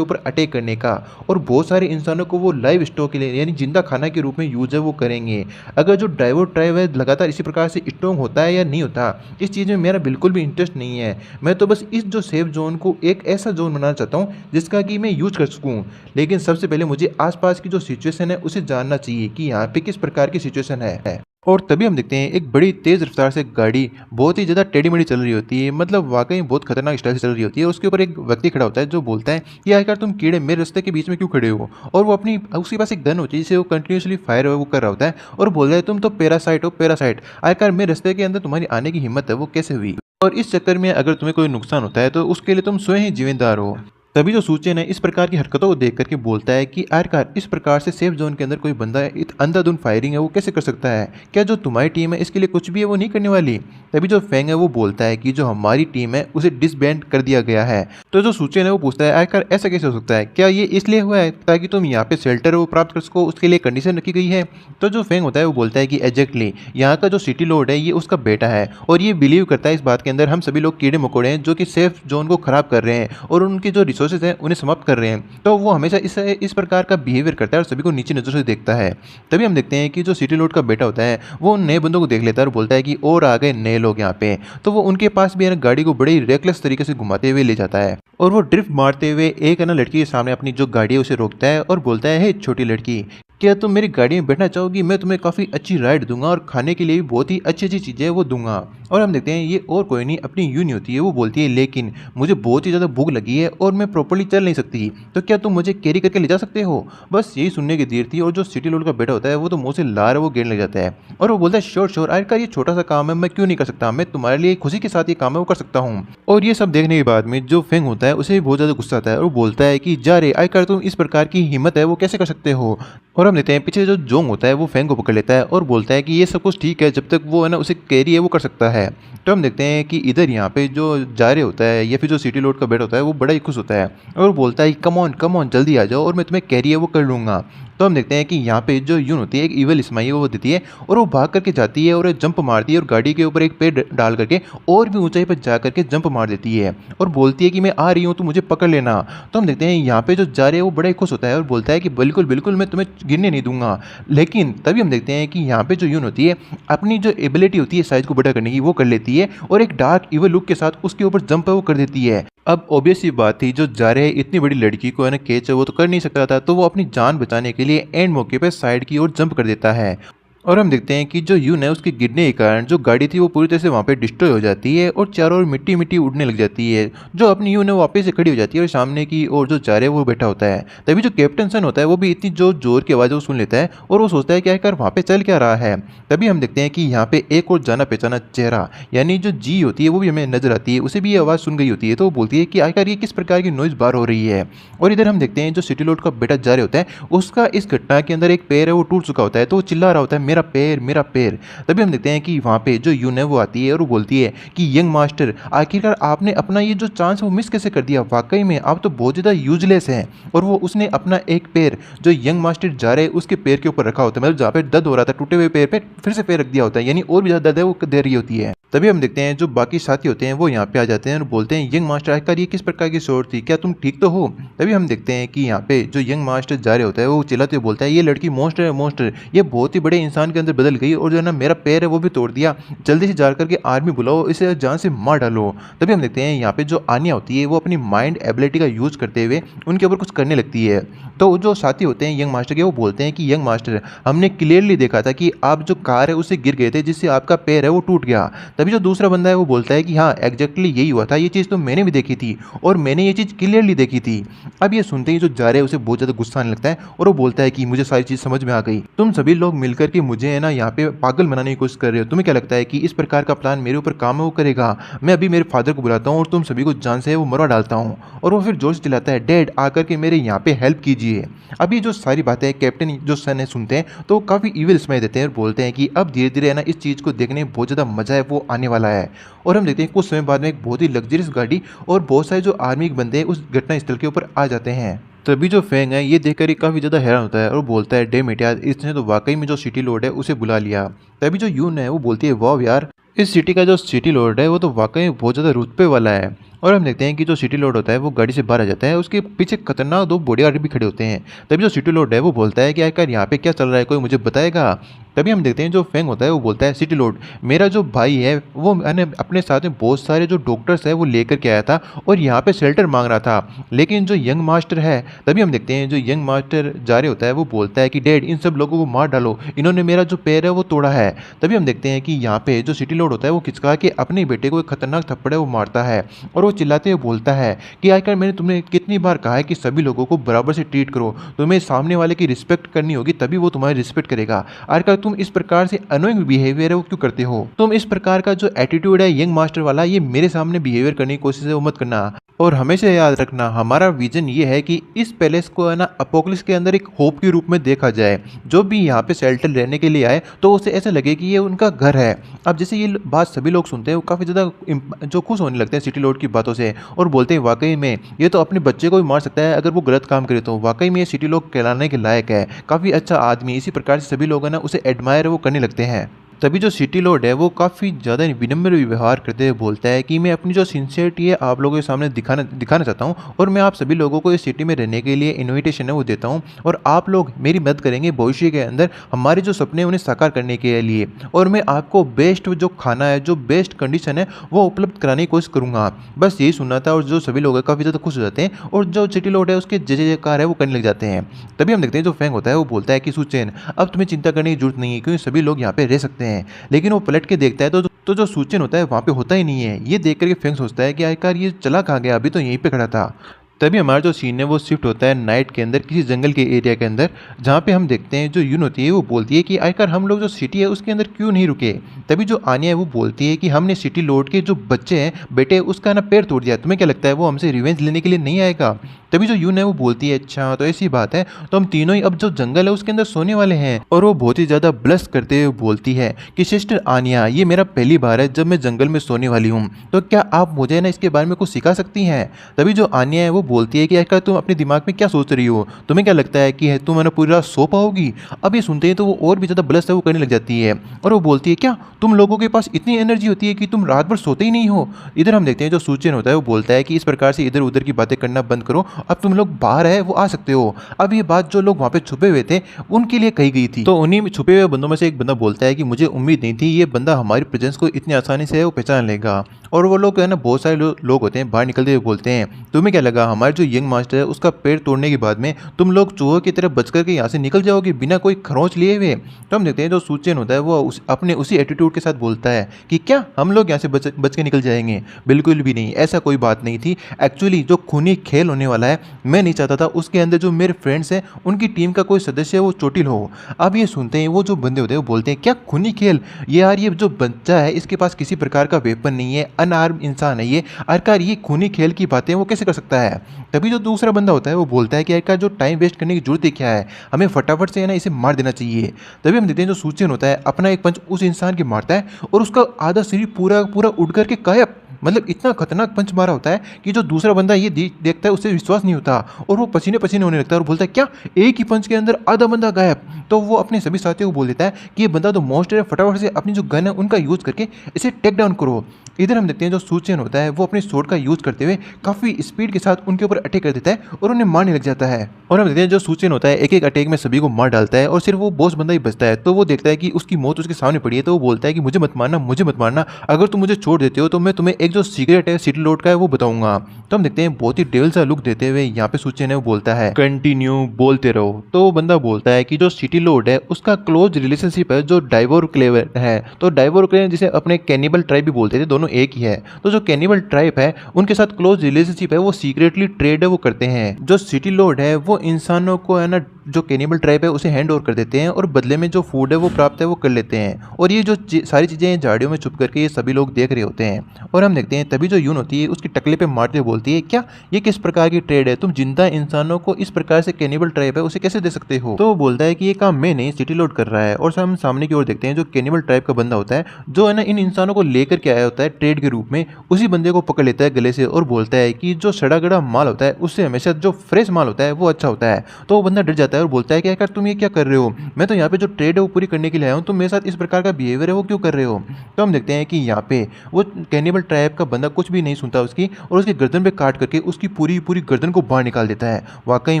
ऊपर अटैक करने का और बहुत सारे इंसानों को वो लाइव स्टॉक के लिए यानी जिंदा खाना के रूप में यूज है वो करेंगे। अगर जो डाइवोर ट्राइब है लगातार इसी प्रकार से स्ट्रॉन्ग होता है या नहीं होता इस चीज़ में मेरा बिल्कुल भी इंटरेस्ट नहीं है। मैं तो बस इस जो सेफ जोन को एक ऐसा जोन बनाना चाहता हूँ जिसका कि मैं यूज कर सकूँ, लेकिन सबसे पहले मुझे आसपास की जो सिचुएशन है उसे जानना चाहिए कि यहाँ पे किस प्रकार की सिचुएशन है। और तभी हम देखते हैं एक बड़ी तेज़ रफ्तार से गाड़ी बहुत ही ज़्यादा टेढ़ी मेढ़ी चल रही होती है, मतलब वाकई बहुत खतरनाक स्टाइल से चल रही होती है। उसके ऊपर एक व्यक्ति खड़ा होता है जो बोलता है कि आखिर तुम कीड़े मेरे रास्ते के बीच में क्यों खड़े हो। और वो अपनी उसके पास एक गन होती है जिसे वो कंटिन्यूसली फायर वो कर रहा होता है और बोल रहा है तुम तो पैरासाइट हो पैरासाइट, आखिर मेरे रास्ते के अंदर तुम्हारी आने की हिम्मत है वो कैसे हुई, और इस चक्कर में अगर तुम्हें कोई नुकसान होता है तो उसके लिए तुम स्वयं ही जिम्मेदार हो। तभी जो सूचन है इस प्रकार की हरकतों को देख करके बोलता है कि आखिरकार इस प्रकार से सेफ जोन के अंदर कोई बंदा है अंधाधुंध फायरिंग है वो कैसे कर सकता है, क्या जो तुम्हारी टीम है इसके लिए कुछ भी है वो नहीं करने वाली। तभी जो फेंग है वो बोलता है कि जो हमारी टीम है उसे डिसबैंड कर दिया गया है। तो जो सूचन है वो पूछता है आखिरकार ऐसा कैसे हो सकता है, क्या ये इसलिए हुआ है ताकि तुम यहाँ पे शेल्टर वो प्राप्त कर सको, उसके लिए कंडीशन रखी गई है। तो जो फेंग होता है वो बोलता है कि एग्जैक्टली यहाँ का जो सिटी लॉर्ड है ये उसका बेटा है और ये बिलीव करता है इस बात के अंदर हम सभी लोग कीड़े मकोड़े हैं जो कि सेफ जोन को खराब कर रहे हैं और उनकी जो रिसोर्सेज हैं उन्हें समाप्त कर रहे हैं। तो वो हमेशा इस प्रकार का बिहेवियर करता है और सभी को नीची नज़र से देखता है। तभी हम देखते हैं कि जो सिटी लॉर्ड का बेटा होता है वो उन नए बंदों को देख लेता है और बोलता है कि और आ गए नए लोग यहाँ पे। तो वो उनके पास भी है ना गाड़ी को बड़ी रेकलेस तरीके से घुमाते हुए ले जाता है और वो ड्रिफ्ट मारते हुए एक है ना लड़की के सामने अपनी जो गाड़ी है उसे रोकता है और बोलता है, हे छोटी लड़की, क्या तुम मेरी गाड़ी में बैठना चाहोगी? मैं तुम्हें काफ़ी अच्छी राइड दूंगा और खाने के लिए भी बहुत ही अच्छी अच्छी चीज़ें वो दूंगा। और हम देखते हैं ये और कोई नहीं अपनी यूनी होती है। वो बोलती है, लेकिन मुझे बहुत ही ज़्यादा भूख लगी है और मैं प्रॉपर्ली चल नहीं सकती, तो क्या तुम मुझे कैरी करके ले जा सकते हो? बस यही सुनने की देर थी और जो सिटी लॉर्ड का बेटा होता है वो तो मुँह से लार वो गिरने लग जाता है और वो बोलता है, श्योर श्योर, आखिरकार ये छोटा सा काम है, मैं क्यों नहीं कर सकता, मैं तुम्हारे लिए खुशी के साथ ये काम है वो कर सकता हूँ। और ये सब देखने के बाद में जो फेंग होता है उसे भी बहुत ज़्यादा गुस्सा आता है और वो बोलता है कि जा रे, आखिरकार तुम इस प्रकार की हिम्मत है वो कैसे कर सकते हो? और हम देखते हैं पीछे जो जोंग होता है वो फेंग को पकड़ लेता है और बोलता है कि ये सब कुछ ठीक है जब तक वो है ना उसे कैरी है वो कर सकता है। तो हम देखते हैं कि इधर यहाँ पे जो जारे होता है या फिर जो सिटी लॉर्ड का बेटा होता है वो बड़ा ही खुश होता है और बोलता है, कम ऑन जल्दी आ जाओ और मैं तुम्हें कैरी है वो कर लूँगा। तो हम देखते हैं कि यहाँ पे जो यून होती है एक इवल स्माइल वो देती है और वो भाग करके जाती है और जंप मारती है और गाड़ी के ऊपर एक पेड़ डाल करके और भी ऊंचाई पर जा करके जंप मार देती है और बोलती है कि मैं आ रही हूँ, तो मुझे पकड़ लेना। तो हम देखते हैं यहाँ पे जो जा रहे हैं वो बड़ा ही खुश होता है और बोलता है कि बिल्कुल बिल्कुल मैं तुम्हें गिरने नहीं दूंगा। लेकिन तभी हम देखते हैं कि यहाँ पे जो यून होती है अपनी जो एबिलिटी होती है साइज को बड़ा करने की वो कर लेती है और एक डार्क इवल लुक के साथ उसके ऊपर जंप है वो कर देती है। अब ऑब्वियस सी बात थी, जो जा रहे इतनी बड़ी लड़की को है ना कैच वो तो कर नहीं सकता था, तो वो अपनी जान बचाने के लिए एंड मौके पे साइड की ओर जंप कर देता है। और हम देखते हैं कि जो यून है उसके गिरने के कारण जो गाड़ी थी वो पूरी तरह से वहाँ पे डिस्ट्रॉय हो जाती है और चारों ओर मिट्टी मिट्टी उड़ने लग जाती है। जो अपनी यून है वो वापस से खड़ी हो जाती है और सामने की ओर जो जा रहे है वो बैठा होता है। तभी जो कैप्टन सन होता है वो भी इतनी जो जोर की आवाज़ वो सुन लेता है और वो सोचता है कि आखिर वहाँ पे चल क्या रहा है। तभी हम देखते हैं कि यहाँ पे एक और जाना पहचाना चेहरा यानी जो जी होती है वो भी हमें नजर आती है, उसे भी ये आवाज़ सुन गई होती है। तो वो बोलती है कि आखिर ये किस प्रकार की नॉइज़ बार हो रही है। और इधर हम देखते हैं जो सिटी लॉर्ड का बेटा जा रहे होता है उसका इस घटना के अंदर एक पैर है वो टूट चुका होता है, तो वो चिल्ला रहा होता है, मेरा पैर मेरा पैर। तभी हम देखते हैं कि वहाँ पे जो यून है वो आती है और वो बोलती है कि यंग मास्टर, आखिरकार आपने अपना ये जो चांस वो मिस कैसे कर दिया? वाकई में आप तो बहुत ज़्यादा यूजलेस हैं। और वो उसने अपना एक पैर जो यंग मास्टर जा रहे उसके पैर के ऊपर रखा होता है, मतलब जहाँ पे दर्द हो रहा था टूटे हुए पैर पे फिर से पैर रख दिया होता है, यानी और भी ज़्यादा दर्द है वो दे रही होती है। तभी हम देखते हैं जो बाकी साथी होते हैं वो यहाँ पे आ जाते हैं और बोलते हैं, यंग मास्टर आखिरकार ये किस प्रकार की शोर थी, क्या तुम ठीक तो हो? तभी हम देखते हैं कि यहाँ पे जो यंग मास्टर जा रहे होता है वो चिल्लाते हुए बोलता है, ये लड़की मॉन्स्टर है मॉन्स्टर, ये बहुत ही बड़े इंसान के अंदर बदल गई और जो है ना मेरा पैर है वो भी तोड़ दिया, जल्दी से जा करके आर्मी बुलाओ, इसे जान से मार डालो। तभी हम देखते हैं यहाँ पे जो आनिया होती है वो अपनी माइंड एबिलिटी का यूज करते हुए उनके ऊपर कुछ करने लगती है। तो जो साथी होते हैं यंग मास्टर के वो बोलते हैं कि यंग मास्टर, हमने क्लियरली देखा था कि आप जो कार है उससे गिर गए थे जिससे आपका पैर है वो टूट गया। तभी जो दूसरा बंदा है वो बोलता है कि हाँ एग्जैक्टली यही हुआ था, ये चीज़ तो मैंने भी देखी थी और मैंने ये चीज़ क्लियरली देखी थी। अब ये सुनते ही जो जा रहे हैं उसे बहुत ज़्यादा गुस्सा आने लगता है और वो बोलता है कि मुझे सारी चीज़ समझ में आ गई, तुम सभी लोग मिलकर के मुझे है ना यहाँ पे पागल बनाने की कोशिश कर रहे हो। तुम्हें क्या लगता है कि इस प्रकार का प्लान मेरे ऊपर काम है वो करेगा? मैं अभी मेरे फादर को बुलाता हूँ और तुम सभी को जान से वो मरवा डालता हूँ। और वो फिर जोर से चिल्लाता है, डैड आकर के मेरे यहाँ पे हेल्प कीजिए। अभी जो सारी बातें कैप्टन जो सन है सुनते हैं तो काफ़ी इविल स्माइल देते हैं और बोलते हैं कि अब धीरे धीरे है ना इस चीज़ को देखने में बहुत ज़्यादा मज़ा है वो आने वाला है। और हम देखते हैं कुछ समय बाद में एक बहुत ही लग्जरियस गाड़ी और बहुत सारे जो आर्मी के बंदे उस घटना स्थल के ऊपर आ जाते हैं। तभी जो फेंग है ये देखकर ही काफ़ी ज़्यादा हैरान होता है और बोलता है, डेमिट यार, इसने तो वाकई में जो सिटी लॉर्ड है उसे बुला लिया। तभी जो यून है वो बोलती है, वाह यार, इस सिटी का जो सिटी लॉर्ड है वो तो वाकई में बहुत ज़्यादा रुतबे वाला है। और हम देखते हैं कि जो सिटी लॉर्ड होता है वो गाड़ी से बाहर आ जाता है, उसके पीछे खतरनाक दो बॉडीगार्ड भी खड़े होते हैं। तभी जो सिटी लॉर्ड है वो बोलता है कि आखिर यहाँ पे क्या चल रहा है, कोई मुझे बताएगा? तभी हम देखते हैं जो फेंग होता है वो बोलता है, सिटी लॉर्ड, मेरा जो भाई है वो मैंने अपने साथ में बहुत सारे जो डॉक्टर्स है वो लेकर के आया था और यहाँ पे शेल्टर मांग रहा था, लेकिन जो यंग मास्टर है। तभी हम देखते हैं जो यंग मास्टर जा रहे होता है वो बोलता है कि डैड इन सब लोगों को मार डालो, इन्होंने मेरा जो पैर है वो तोड़ा है। तभी हम देखते हैं कि यहाँ पे जो सिटी लॉर्ड होता है वो खिंचका के अपने बेटे को एक खतरनाक थप्पड़ है वो मारता है और वो चिल्लाते हुए बोलता है कि आखिर मैंने तुम्हें कितनी बार कहा है कि सभी लोगों को बराबर से ट्रीट करो, तुम्हें सामने वाले की रिस्पेक्ट करनी होगी तभी वो तुम्हारी रिस्पेक्ट करेगा। आखिर तुम इस प्रकार से अनोइंग बिहेवियर है वो क्यों करते हो? तुम इस प्रकार का जो एटीट्यूड है यंग मास्टर वाला ये मेरे सामने बिहेवियर करने की कोशिश है वो मत करना। और हमेशा याद रखना हमारा विजन ये है कि इस पैलेस को है ना अपोकलिप्स के अंदर एक होप के रूप में देखा जाए। जो भी यहाँ पे शेल्टर रहने के लिए आए तो उसे ऐसा लगे कि ये उनका घर है। अब जैसे ये बात सभी लोग सुनते हैं वो काफ़ी ज़्यादा जो खुश होने लगते हैं सिटी लॉर्ड की बातों से और बोलते हैं वाकई में ये तो अपने बच्चे को भी मार सकता है अगर वो गलत काम करे, तो वाकई में ये सिटी लॉर्ड कहलाने के लायक है, काफ़ी अच्छा आदमी। इसी प्रकार से सभी लोग है ना उसे एडमायर वो करने लगते हैं। तभी जो सिटी लॉर्ड है वो काफ़ी ज़्यादा विनम्र व्यवहार करते हुए बोलता है कि मैं अपनी जो सिंसियरिटी है आप लोगों के सामने दिखाना दिखाना चाहता हूँ और मैं आप सभी लोगों को इस सिटी में रहने के लिए इन्विटेशन है वो देता हूँ और आप लोग मेरी मदद करेंगे भविष्य के अंदर हमारे जो सपने हैं उन्हें साकार करने के लिए और मैं आपको बेस्ट जो खाना है जो बेस्ट कंडीशन है वो उपलब्ध कराने की कोशिश करूँगा। बस यही सुनना था और जो सभी लोग हैं काफ़ी ज़्यादा खुश हो जाते हैं और जो सिटी लॉर्ड है उसके जय जयकार है वो करने लग जाते हैं। तभी हम देखते हैं जो फेंग होता है वो बोलता है कि सुचेन अब तुम्हें चिंता करने की जरूरत नहीं है क्योंकि सभी लोग यहाँ पे रह सकते हैं। लेकिन वो पलट के देखता है तो जो सुचेन होता है वहाँ पे होता ही नहीं है। ये देख करके फेंग सोचता है कि आखिरकार ये चला कहाँ गया, अभी तो यहीं पे खड़ा था। तभी हमारा जो सीन है वो शिफ्ट होता है नाइट के अंदर किसी जंगल के एरिया के अंदर, जहाँ पे हम देखते हैं जो यून होती है वो बोलती है कि आखिर हम लोग जो सिटी है उसके अंदर क्यों नहीं रुके। तभी जो आनिया है वो बोलती है कि हमने सिटी लौट के जो बच्चे हैं बेटे उसका ना पैर तोड़ दिया, तुम्हें क्या लगता है वो हमसे रिवेंज लेने के लिए नहीं आएगा। तभी जो यून है वो बोलती है अच्छा तो ऐसी बात है, तो हम तीनों ही अब जो जंगल है उसके अंदर सोने वाले हैं। और वो बहुत ही ज़्यादा ब्लश करते हुए बोलती है कि सिस्टर आनिया ये मेरा पहली बार है जब मैं जंगल में सोने वाली हूँ, तो क्या आप मुझे ना इसके बारे में कुछ सिखा सकती हैं। तभी जो आनिया है वो बोलती है कि आखिर तुम अपने दिमाग में क्या सोच रही हो, तुम्हें क्या लगता है कि तुम मैंने पूरी रात सो पाओगी। अब ये सुनते ही तो वो और भी ज़्यादा ब्लश है वो करने लग जाती है और वो बोलती है क्या तुम लोगों के पास इतनी एनर्जी होती है कि तुम रात भर सोते ही नहीं हो। इधर हम देखते हैं जो सूचन होता है वो बोलता है कि इस प्रकार से इधर उधर की बातें करना बंद करो, अब तुम लोग बाहर है वो आ सकते हो। अब ये बात जो लोग वहाँ पे छुपे हुए थे उनके लिए कही गई थी। तो उन्हीं छुपे हुए बंदों में से एक बंदा बोलता है कि मुझे उम्मीद नहीं थी ये बंदा हमारी प्रेजेंस को इतनी आसानी से वो पहचान लेगा। और वो लोग है ना बहुत सारे लोग होते हैं बाहर निकलते हुए बोलते हैं तुम्हें क्या लगा हमारे जो यंग मास्टर है उसका पैर तोड़ने के बाद में तुम लोग चूहों की तरह बच करके यहाँ से निकल जाओगे बिना कोई खरोंच लिए हुए। तो हम देखते हैं जो सूचन होता है वो अपने उसी एटीट्यूड के साथ बोलता है कि क्या हम लोग यहाँ से बच के निकल जाएंगे, बिल्कुल भी नहीं, ऐसा कोई बात नहीं थी। एक्चुअली जो खूनी खेल होने वाला है मैं नहीं चाहता था उसके अंदर जो मेरे फ्रेंड्स हैं उनकी टीम का कोई सदस्य है वो चोटिल हो। अब ये सुनते हैं वो जो बंदे होते हैं वो बोलते हैं क्या खूनी खेल, ये यार ये जो बच्चा है इसके पास किसी प्रकार का वेपन नहीं है, अनआर्म इंसान है ये, आखिरकार ये खूनी खेल की बातें वो कैसे कर सकता है। तभी जो दूसरा बंदा होता है वो बोलता है कि आखिरकार जो टाइम वेस्ट करने की जरूरत है क्या है, हमें फटाफट से है ना इसे मार देना चाहिए। तभी हम देखते हैं जो सूचन होता है अपना एक पंच उस इंसान के मारता है और उसका आधा शरीर पूरा पूरा उड़ करके गायब। मतलब इतना खतरनाक पंच मारा होता है कि जो दूसरा बंदा ये देखता है उससे विश्वास नहीं होता और वो पसीने पसीने होने लगता है और बोलता है क्या एक ही पंच के अंदर आधा बंदा गायब। तो वो अपने सभी साथियों को बोल देता है कि ये बंदा तो मॉन्स्टर है, फटाफट से अपनी जो गन है उनका यूज़ करके इसे टेक डाउन करो। इधर हम देखते हैं जो सूचन होता है वो अपने स्वॉर्ड का यूज़ करते हुए काफ़ी स्पीड के साथ उनके ऊपर अटैक कर देता है और उन्हें मारने लग जाता है। और हम देखते हैं जो सूचन होता है एक एक अटैक में सभी को मार डालता है और सिर्फ वो बॉस बंदा ही बचता है। तो वो देखता है कि उसकी मौत उसके सामने पड़ी है तो वो बोलता है कि मुझे मत मारना, मुझे मत मारना, अगर तुम मुझे छोड़ देते हो तो मैं तुम्हें एक जो सीक्रेट है सिटी लॉर्ड का है वो बताऊंगा। तो हम देखते हैं बहुत ही डेविल सा लुक देते हुए यहाँ पे सूचन है वो बोलता है कंटिन्यू बोलते रहो। तो वो बंदा बोलता है कि जो सिटी लॉर्ड है उसका क्लोज रिलेशनशिप है जो डाइवोर क्लेवर है। तो डाइवोर क्लेवर जिसे अपने कैनिबल ट्राइब भी बोलते थे, दोनों एक ही है। तो जो कैनिबल ट्राइब है उनके साथ क्लोज रिलेशनशिप है, वो सीक्रेटली ट्रेड है वो करते हैं। जो सिटी लॉर्ड है वो इंसानों को है ना जो कैनिबल ट्राइब है उसे हैंड ओवर कर देते हैं और बदले में जो फूड है वो प्राप्त है वो कर लेते हैं। और ये जो सारी चीज़ें झाड़ियों में छुप करके ये सभी लोग देख रहे होते हैं। और हम देखते हैं तभी जो यून होती है उसकी टकले पे मारते हुए बोलती है क्या ये किस प्रकार की ट्रेड है, तुम जिंदा इंसानों को इस प्रकार से कैनिबल ट्राइब है उसे कैसे दे सकते हो। तो वो बोलता है कि ये काम मैं नहीं सिटी लॉर्ड कर रहा है। और हम सामने की ओर देखते हैं जो कैनिबल ट्राइब का बंदा होता है जो है ना इन इंसानों को लेकर के आया होता है ट्रेड के रूप में, उसी बंदे को पकड़ लेता है गले से और बोलता है कि जो सड़ा गड़ा माल होता है उससे हमेशा जो फ्रेश माल होता है वो अच्छा होता है। तो वो बंदा डर जाता है और बोलता है कि यार तुम ये क्या कर रहे हो, मैं तो यहाँ पे जो ट्रेड है वो पूरी करने के लिए आया हूँ, तुम मेरे साथ इस प्रकार का बिहेवियर है वो क्यों कर रहे हो। तो हम देखते हैं कि यहाँ पे वो कैनिबल ट्राइब का बंदा कुछ भी नहीं सुनता उसकी और उसकी गर्दन पे काट करके उसकी पूरी पूरी गर्दन को बाहर निकाल देता है। वाकई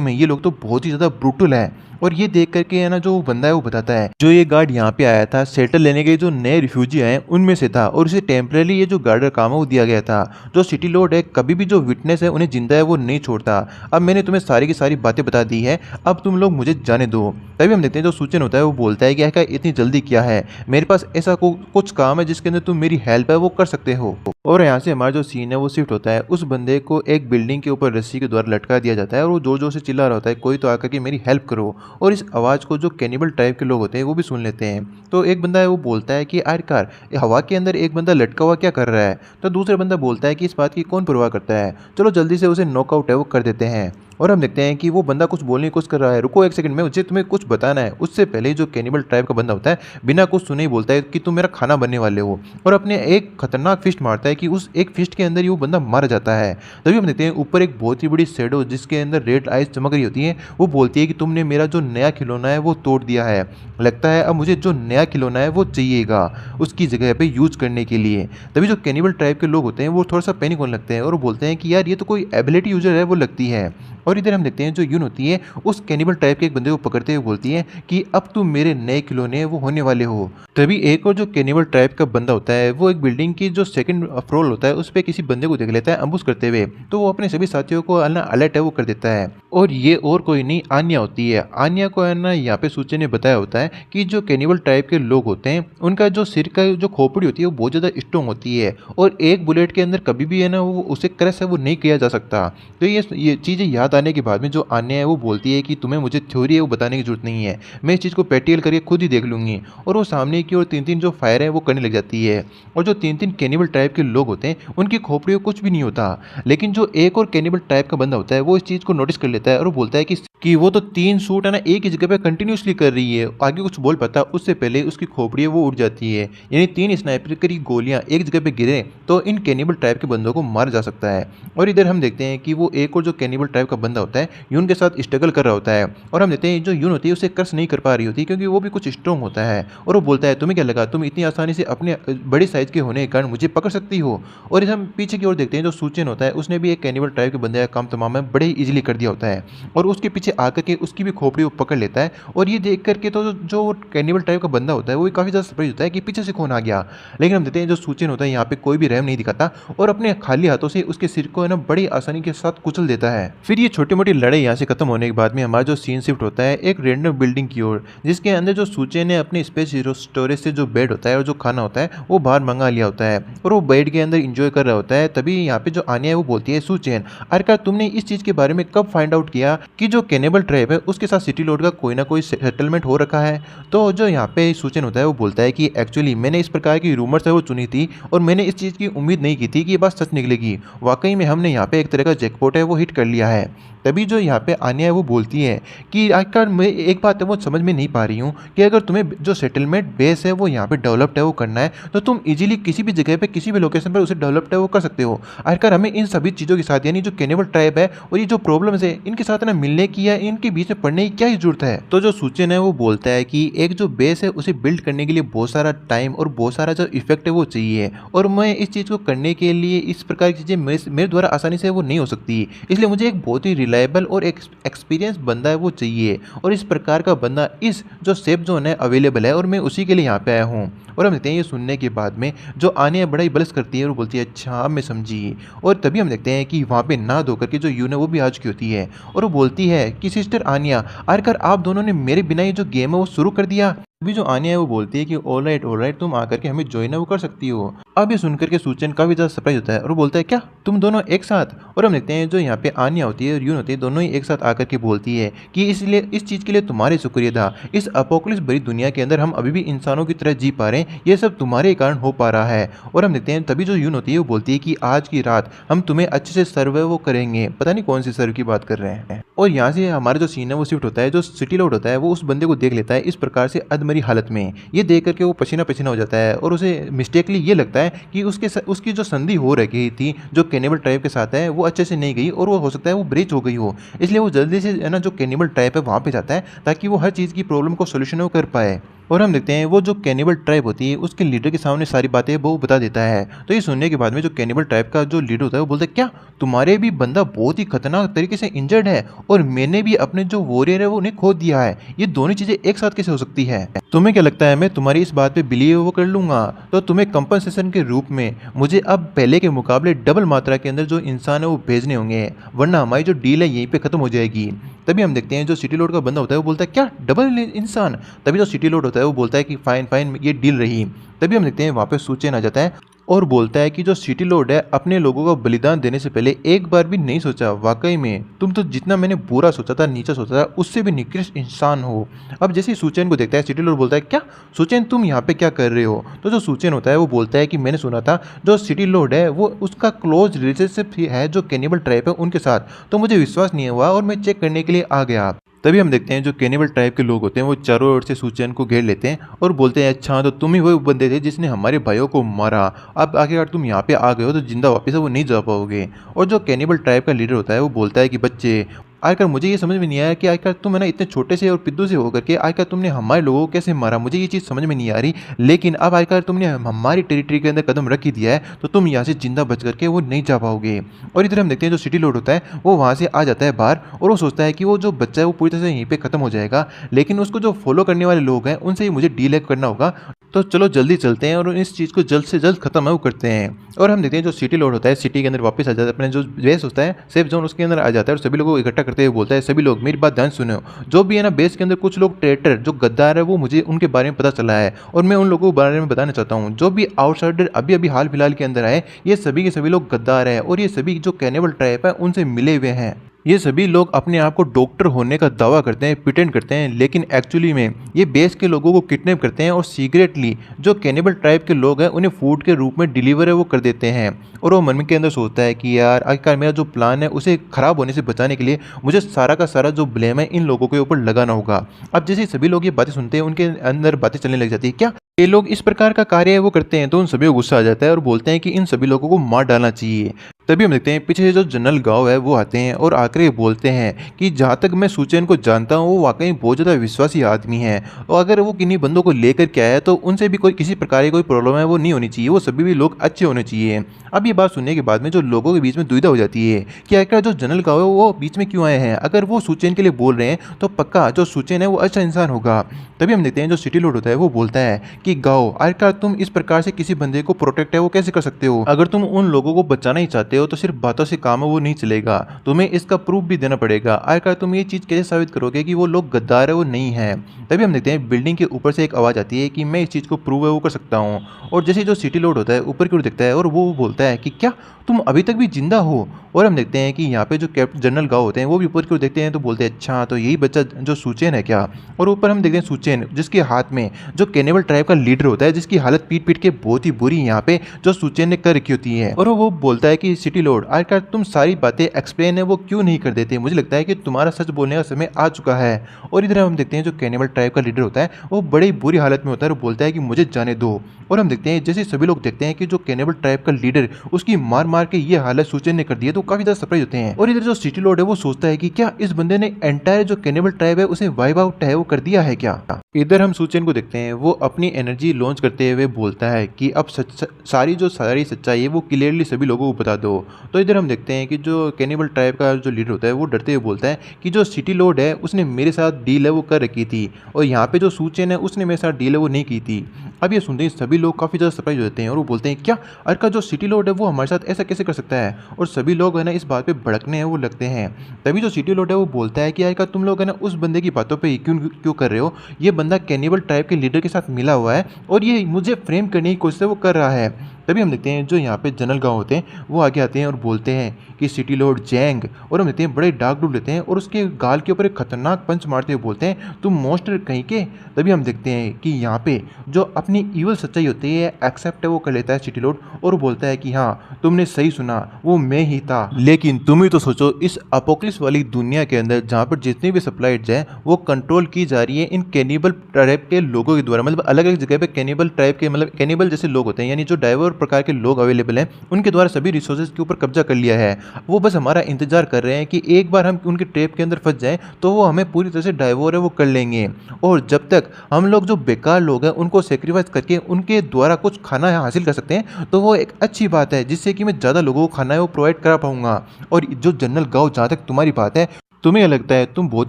में ये लोग तो बहुत ही ज़्यादा ब्रूटल है। और ये देख करके है ना जो बंदा है वो बताता है जो ये गार्ड यहाँ पे आया था शेल्टर लेने के जो नए रिफ्यूजी आए उनमें से था और उसे टेम्परेरी ये जो गार्ड का काम है वो दिया गया था। जो सिटी लॉर्ड है कभी भी जो विटनेस है उन्हें जिंदा है वो नहीं छोड़ता। अब मैंने तुम्हें सारी की सारी बातें बता दी है, अब तुम लोग मुझे जाने दो। तभी हम देखते हैं जो सूचन होता है वो बोलता है कि क्या इतनी जल्दी क्या है, मेरे पास ऐसा कुछ काम है जिसके अंदर तुम मेरी हेल्प है वो कर सकते हो। और यहाँ से हमारा जो सीन है वो शिफ्ट होता है, उस बंदे को एक बिल्डिंग के ऊपर रस्सी के द्वारा लटका दिया जाता है और वो जोर जोर से चिल्ला रहा होता है कोई तो आकर के मेरी हेल्प करो। और इस आवाज़ को जो कैनिबल टाइप के लोग होते हैं वो भी सुन लेते हैं। तो एक बंदा है वो बोलता है कि आखिरकार हवा के अंदर एक बंदा लटका हुआ क्या कर रहा है। तो दूसरा बंदा बोलता है कि इस बात की कौन परवाह करता है, चलो जल्दी से उसे नॉकआउट है वो कर देते हैं। और हम देखते हैं कि वो बंदा कुछ बोलने की कोशिश कर रहा है, रुको एक सेकंड में मुझे तुम्हें कुछ बताना है। उससे पहले जो कैनिबल ट्राइब का बंदा होता है बिना कुछ सुने ही बोलता है कि तुम मेरा खाना बनने वाले हो, और अपने एक खतरनाक फिस्ट मारता है कि उस एक फिस्ट के अंदर ही वो बंदा मर जाता है। तभी हम देखते हैं ऊपर एक बहुत ही बड़ी शेडो जिसके अंदर रेड आइज चमक रही होती है, वो बोलती है कि तुमने मेरा जो नया खिलौना है वो तोड़ दिया है, लगता है अब मुझे जो नया खिलौना है वो चाहिएगा उसकी जगह पे यूज करने के लिए। तभी जो कैनिबल ट्राइब के लोग होते हैं वो थोड़ा सा पैनिक होने लगते हैं और वो बोलते हैं कि यार ये तो कोई एबिलिटी यूजर है वो लगती है। और इधर हम देखते हैं जो यून होती है उस कैनिबल टाइप के एक बंदे को पकड़ते हुए बोलती है कि अब तुम मेरे नए खिलौने वो होने वाले हो। तभी एक और जो कैनिबल टाइप का बंदा होता है वो एक बिल्डिंग की जो सेकंड फ्लोर होता है उस पर किसी बंदे को देख लेता है अम्बुश करते हुए, तो वो अपने सभी साथियों को अलर्ट है वो कर देता है। और ये और कोई नहीं आन्या होती है। आन्या को है ना यहाँ पे सूचे ने बताया होता है कि जो कैनिबल टाइप के लोग होते हैं उनका जो सिर का जो खोपड़ी होती है वो बहुत ज़्यादा स्ट्रॉन्ग होती है और एक बुलेट के अंदर कभी भी है ना वो उसे क्रश है वो नहीं किया जा सकता। तो ये चीज़ें याद आने के बाद में जो आन्या है वो बोलती है कि तुम्हें मुझे थ्योरी है वो बताने की जरूरत नहीं है, मैं इस चीज़ को प्रैक्टिकल करके खुद ही देख लूँगी। और वो सामने की ओर तीन तीन जो फायर है वो करने लग जाती है और जो तीन तीन कैनिबल टाइप के लोग होते हैं उनकी खोपड़ी को कुछ भी नहीं होता। लेकिन जो एक और कैनिबल टाइप का बंदा होता है वो इस चीज़ को नोटिस कर लेता है और वो बोलता है कि वो तो तीन शूट है ना एक ही जगह पे कंटिन्यूसली कर रही है, आगे कुछ बोल पाता उससे पहले उसकी खोपड़ी है वो उड़ जाती है। यानी तीन स्नाइपर की गोलियां एक जगह पे गिरे तो इन कैनिबल टाइप के बंदों को मार जा सकता है। और इधर हम देखते हैं कि वो एक और जो कैनिबल टाइप का बंदा होता है यून के साथ स्ट्रगल कर रहा होता है और हम देखते हैं जो यून होती है उसे क्रश नहीं कर पा रही होती क्योंकि वो भी कुछ स्ट्रॉन्ग होता है। और वो बोलता है तुम्हें क्या लगा तुम इतनी आसानी से अपने बड़ी साइज के होने के कारण मुझे पकड़ सकती हो। और इस हम पीछे की ओर देखते हैं जो सूचन होता है उसने भी एक कैनिबल टाइप के बंदे का काम तमाम है बड़े ही ईजिली कर दिया होता है और उसके पीछे आकर के उसकी भी खोपड़ी वो पकड़ लेता है। और ये देख करके तो जो कैनिबल टाइप का बंदा होता है वो काफ़ी ज़्यादा सरप्राइज होता है कि पीछे से कौन आ गया। लेकिन हम देखते हैं जो सूचन होता है यहाँ पे कोई भी रहम नहीं दिखाता और अपने खाली हाथों से उसके सिर को है ना बड़ी आसानी के साथ कुचल देता है। फिर ये छोटी मोटी लड़ाई यहाँ से खत्म होने के बाद में हमारा जो सीन शिफ्ट होता है एक रैंडम बिल्डिंग की ओर जिसके अंदर जो सूचे ने अपने स्पेस स्टोरेज से जो बेड होता है और जो खाना होता है वो बाहर मंगा लिया होता है और वो बेड के अंदर इंजॉय कर रहा होता है। तभी यहाँ पे जो आन्या है वो बोलती है सूचेन आखिरकार तुमने इस चीज के बारे में कब फाइंड आउट किया कि जो कैनिबल ट्राइब है उसके साथ सिटी लोड का कोई ना कोई सेटलमेंट हो रखा है। तो जो यहाँ पे सूचन होता है वो बोलता है कि एक्चुअली मैंने इस प्रकार की रूमर्स है वो चुनी थी और मैंने इस चीज़ की उम्मीद नहीं की थी कि ये बात सच निकलेगी। वाकई में हमने यहाँ पे एक तरह का जैकपॉट है वो हिट कर लिया है। तभी जो यहाँ पे आन्या है वो बोलती है कि आखिरकार मैं एक बात है वो समझ में नहीं पा रही हूँ कि अगर तुम्हें जो सेटलमेंट बेस है वो यहाँ पे डेवलप्ड है वो करना है तो तुम इजीली किसी भी जगह पे किसी भी लोकेशन पर उसे डेवलप्ड है वो कर सकते हो। आखिरकार हमें इन सभी चीज़ों के साथ यानी जो कैनिबल ट्राइब है और ये जो प्रॉब्लम्स है इनके साथ ना मिलने की या इनके बीच में पढ़ने की क्या ही जरूरत है। तो जो सूचन है वो बोलता है कि एक जो बेस है उसे बिल्ड करने के लिए बहुत सारा टाइम और बहुत सारा जो इफेक्ट है वो चाहिए और मैं इस चीज़ को करने के लिए इस प्रकार की चीज़ें मेरे द्वारा आसानी से वो नहीं हो सकती, इसलिए मुझे एक बहुत ही रिलायबल और एक्सपीरियंस बंदा है वो चाहिए और इस प्रकार का बंदा इस जो सेफ जोन है अवेलेबल है और मैं उसी के लिए यहाँ पे आया हूँ। और हम देखते हैं ये सुनने के बाद में जो आन्या बड़ा ही बलस करती है और बोलती है अच्छा अब मैं समझी। और तभी हम देखते हैं कि वहाँ पे नहा धो करके जो यून है वो भी आ चुकी होती है और वो बोलती है कि सिस्टर आन्या आखिरकार आप दोनों ने मेरे बिना ये जो गेम है वो शुरू कर दिया। अभी जो आन्या है वो बोलती है कि ऑल राइट तुम आकर के हमें ज्वाइन है वो कर सकती हो। अब ये सुनकर के सूचन काफी ज्यादा सरप्राइज होता है और वो बोलता है क्या तुम दोनों एक साथ। और हम देखते हैं जो यहाँ पे आन्या होती है और यून होती है दोनों ही एक साथ आकर के बोलती है कि इसलिए इस चीज के लिए तुम्हारे शुक्रिया था, इस अपोकलिप्स भरी दुनिया के अंदर हम अभी भी इंसानों की तरह जी पा रहे हैं, ये सब तुम्हारे कारण हो पा रहा है। और हम देखते हैं तभी जो यून होती है वो बोलती है कि आज की रात हम तुम्हें अच्छे से सर्वे वो करेंगे, पता नहीं कौन सी सर्व की बात कर रहे हैं। और यहाँ से हमारा जो सीन है वो शिफ्ट होता है, जो सिटी लॉर्ड होता है वो उस बंदे को देख लेता है इस प्रकार से अधमरी हालत में। ये देख करके वो पसीना पसीना हो जाता है और उसे मिस्टेकली ये लगता है कि उसकी जो संधि हो रही थी जो कैनिबल ट्राइब के साथ है वो अच्छे से नहीं गई और वो हो सकता है वो ब्रेच हो गई हो, इसलिए वो जल्दी से है ना जो कैनिबल ट्राइब है वहाँ पे जाता है ताकि वो हर चीज़ की प्रॉब्लम को सोल्यूशन वो कर पाए। और हम देखते हैं वो जो कैनिबल ट्राइब होती है उसके लीडर के सामने सारी बातें वो बता देता है। तो ये सुनने के बाद में जो कैनिबल ट्राइब का जो लीडर होता है वो बोलता है क्या तुम्हारे भी बंदा बहुत ही खतरनाक तरीके से इंजर्ड है और मैंने भी अपने जो वॉरियर है वो उन्हें खो दिया है, ये दोनों चीजें एक साथ कैसे हो सकती है। तुम्हें क्या लगता है मैं तुम्हारी इस बात पे बिलीव वो कर लूंगा? तो तुम्हें कंपनसेशन के रूप में मुझे अब पहले के मुकाबले डबल मात्रा के अंदर जो इंसान है वो भेजने होंगे, वरना हमारी जो डील है यहीं पे खत्म हो जाएगी। तभी हम देखते हैं जो सिटी लॉर्ड का बंदा होता है वो बोलता है क्या डबल इंसान? तभी जो सिटी लॉर्ड होता होता है वो बोलता है कि फाइन फाइन ये डील रही। तभी हम देखते हैं वहाँ पे सूचेन आ जाता है और बोलता है कि जो सिटी लॉर्ड है अपने लोगों का बलिदान देने से पहले एक बार भी नहीं सोचा, वाकई में तुम तो जितना मैंने बुरा सोचा था, नीचा सोचा था, उससे भी निकृष्ट इंसान हो। अब जैसे ही सूचेन को देखता है सिटी लॉर्ड बोलता है क्या सूचेन तुम यहाँ पे क्या कर रहे हो। तो जो सूचेन होता है वो बोलता है कि मैंने सुना था जो सिटी लॉर्ड है वो उसका क्लोज रिलेशनशिप है जो कैनिबल ट्राइब है उनके साथ, तो मुझे विश्वास नहीं हुआ और मैं चेक करने के लिए आ गया। तभी हम देखते हैं जो कैनिबल ट्राइब के लोग होते हैं वो चारों ओर से सूचेन को घेर लेते हैं और बोलते हैं अच्छा तो तुम ही वो बंदे थे जिसने हमारे भाइयों को मारा, अब आखिरकार तुम यहाँ पे आ गए हो तो जिंदा वापस वो नहीं जा पाओगे। और जो कैनिबल ट्राइब का लीडर होता है वो बोलता है कि बच्चे आखिर मुझे ये समझ में नहीं आया कि आखिर तुम है ना इतने छोटे से और पिद्दू से होकर के आखिर तुमने हमारे लोगों को कैसे मारा, मुझे ये चीज़ समझ में नहीं आ रही। लेकिन अब आखिर तुमने हमारी टेरिटरी के अंदर कदम रख ही दिया है तो तुम यहाँ से जिंदा बच करके वो नहीं जा पाओगे। और इधर हम देखते हैं जो सिटी लॉर्ड होता है वो वहाँ से आ जाता है बाहर और वो सोचता है कि वो जो बच्चा है वो पूरी तरह से यहीं पर खत्म हो जाएगा, लेकिन उसको जो फॉलो करने वाले लोग हैं उनसे ही मुझे डील करना होगा। तो चलो जल्दी चलते हैं और इस चीज़ को जल्द से जल्द खत्म है वो करते हैं। और हम देखते हैं जो सिटी लॉर्ड होता है सिटी के अंदर वापस आ जाता है, अपने जो बेस होता है सेफ जोन उसके अंदर आ जाता है और सभी लोगों को इकट्ठा करते हुए बोलता है सभी लोग मेरी बात ध्यान सुनो, जो भी है ना बेस के अंदर कुछ लोग ट्रेटर जो गद्दार है वो मुझे उनके बारे में पता चला है और मैं उन लोगों के बारे में बताना चाहता हूँ। जो भी आउटसाइडर अभी अभी हाल फिलहाल के अंदर आए ये सभी के सभी लोग गद्दार है और ये सभी जो कैनिबल ट्राइब है उनसे मिले हुए हैं। ये सभी लोग अपने आप को डॉक्टर होने का दावा करते हैं, प्रिटेंड करते हैं, लेकिन एक्चुअली में ये बेस के लोगों को किडनैप करते हैं और सीक्रेटली जो कैनिबल ट्राइब के लोग हैं उन्हें फूड के रूप में डिलीवर है वो कर देते हैं। और वो मन के अंदर सोचता है कि यार आखिरकार मेरा जो प्लान है उसे ख़राब होने से बचाने के लिए मुझे सारा का सारा जो ब्लेम है इन लोगों के ऊपर लगाना होगा। अब जैसे सभी लोग ये बातें सुनते हैं उनके अंदर बातें चलने लग जाती है क्या ये लोग इस प्रकार का कार्य है वो करते हैं, तो उन सभी को गुस्सा आ जाता है और बोलते हैं कि इन सभी लोगों को मार डालना चाहिए। तभी हम देखते हैं पीछे से जो जनरल गांव है वो आते हैं और आकर ये बोलते हैं कि जहाँ तक मैं सूचेन को जानता हूँ वो वाकई बहुत ज़्यादा विश्वासी आदमी है और अगर वो किन्हीं बंदों को लेकर के आया है तो उनसे भी कोई किसी प्रकार की कोई प्रॉब्लम है वो नहीं होनी चाहिए, वो सभी भी लोग अच्छे होने चाहिए। अब ये बात सुनने के बाद में जो लोगों के बीच में दुविधा हो जाती है कि आखिर जो जनरल गांव है वो बीच में क्यों आए हैं, अगर वो सूचेन के लिए बोल रहे हैं तो पक्का जो सूचेन है वो अच्छा इंसान होगा। तभी हम देखते हैं जो सिटी लॉर्ड होता है वो बोलता है कि गाओ आखिरकार तुम इस प्रकार से किसी बंदे को प्रोटेक्ट है वो कैसे कर सकते हो, अगर तुम उन लोगों को बचाना ही चाहते हो तो सिर्फ बातों से काम है वो नहीं चलेगा, तुम्हें इसका प्रूफ भी देना पड़ेगा। आखिरकार तुम ये चीज़ कैसे साबित करोगे कि वो लोग गद्दार है वो नहीं है। तभी हम देखते हैं बिल्डिंग के ऊपर से एक आवाज़ आती है कि मैं इस चीज़ को प्रूव है वो कर सकता हूँ। और जैसे जो सिटी लॉर्ड होता है ऊपर की ओर देखता है और वो बोलता है कि क्या तुम अभी तक भी जिंदा हो। और हम देखते हैं कि यहाँ पे जो कैप्टन जनरल गांव होते हैं वो भी ऊपर की ओर देखते हैं तो बोलते हैं अच्छा तो यही बच्चा जो सूचेन है क्या। और ऊपर हम देखते हैं सूचेन जिसके हाथ में जो कैनिबल ट्राइब का लीडर होता है जिसकी हालत पीट पीट के बहुत ही बुरी यहाँ पे जो सूचेन ने कर रखी होती है। और वो बोलता है कि सिटी लॉर्ड आखिरकार तुम सारी बातें एक्सप्लेन है वो क्यों नहीं कर देते, मुझे लगता है कि तुम्हारा सच बोलने का समय आ चुका है। और इधर हम देखते हैं जो कैनिबल ट्राइब का लीडर होता है वो बड़ी बुरी हालत में होता है और बोलता है कि मुझे जाने दो। और हम देखते हैं जैसे सभी लोग देखते हैं कि जो कैनिबल ट्राइब का लीडर उसकी मार मार के ये हालत सूचेन ने कर दी है तो काफी ज्यादा सरप्राइज होते हैं। और इधर जो सिटी लॉर्ड है वो सोचता है कि क्या इस बंदे ने एंटायर जो कैनिबल ट्राइब है उसे वाइप आउट है वो कर दिया है क्या। इधर हम सूचेन को देखते हैं वो अपनी एनर्जी लॉन्च करते हुए बोलता है कि अब सारी सच्चाई है वो क्लियरली सभी लोगों को बता दो। तो इधर हम देखते हैं कि जो कैनिबल ट्राइब का जो लीडर होता है वो डरते हुए बोलता है कि जो सिटी लॉर्ड है उसने मेरे साथ डील है वो कर रखी थी और यहाँ पे जो सूचेन है उसने मेरे साथ डील है वो नहीं की थी। अब ये सुनते ही सभी लोग काफ़ी ज़्यादा सरप्राइज हो जाते हैं और वो बोलते हैं क्या अरे का जो सिटी लॉर्ड है वो हमारे साथ ऐसा कैसे कर सकता है। और सभी लोग है ना इस बात पे भड़कने हैं वो लगते हैं। तभी जो सिटी लॉर्ड है वो बोलता है कि यार का तुम लोग है ना उस बंदे की बातों पे क्यों क्यों कर रहे हो, ये बंदा कैनिबल ट्राइब के लीडर के साथ मिला हुआ है और ये मुझे फ्रेम करने की कोशिश वो कर रहा है। तभी हम देखते हैं जो यहाँ पे जनरल गांव होते हैं वो आगे आते हैं और बोलते हैं कि सिटी लॉर्ड जैंग, और हम देखते हैं बड़े डाक डूब लेते हैं और उसके गाल के ऊपर एक खतरनाक पंच मारते हुए बोलते हैं तुम मोस्टर कहीं के। तभी हम देखते हैं कि यहाँ पे जो अपनी ईवल सच्चाई होती है एक्सेप्ट है वो कर लेता है सिटी लॉर्ड और बोलता है कि हाँ तुमने सही सुना वो मैं ही था। लेकिन तुम ही तो सोचो इस अपोक्लिप्स वाली दुनिया के अंदर जहाँ पर जितनी भी सप्लाइज है वो कंट्रोल की जा रही है इन कैनिबल ट्राइब के लोगों के द्वारा, मतलब अलग अलग जगह पे कैनिबल ट्राइब के मतलब कैनिबल जैसे लोग होते हैं यानी जो डाइवर प्रकार के लोग अवेलेबल हैं उनके द्वारा सभी रिसोर्सेज के ऊपर कब्जा कर लिया है। वो बस हमारा इंतजार कर रहे हैं कि एक बार हम उनके ट्रैप के अंदर फंस जाएं तो वो हमें पूरी तरह से डाइवोर है वो कर लेंगे। और जब तक हम लोग जो बेकार लोग हैं उनको सेक्रीफाइस करके उनके द्वारा कुछ खाना हासिल कर सकते हैं तो वो एक अच्छी बात है जिससे कि मैं ज़्यादा लोगों को खाना है वो प्रोवाइड करा पाऊंगा। और जो जनरल गांव जहाँ तक तुम्हारी बात है तुम्हें क्या लगता है तुम बहुत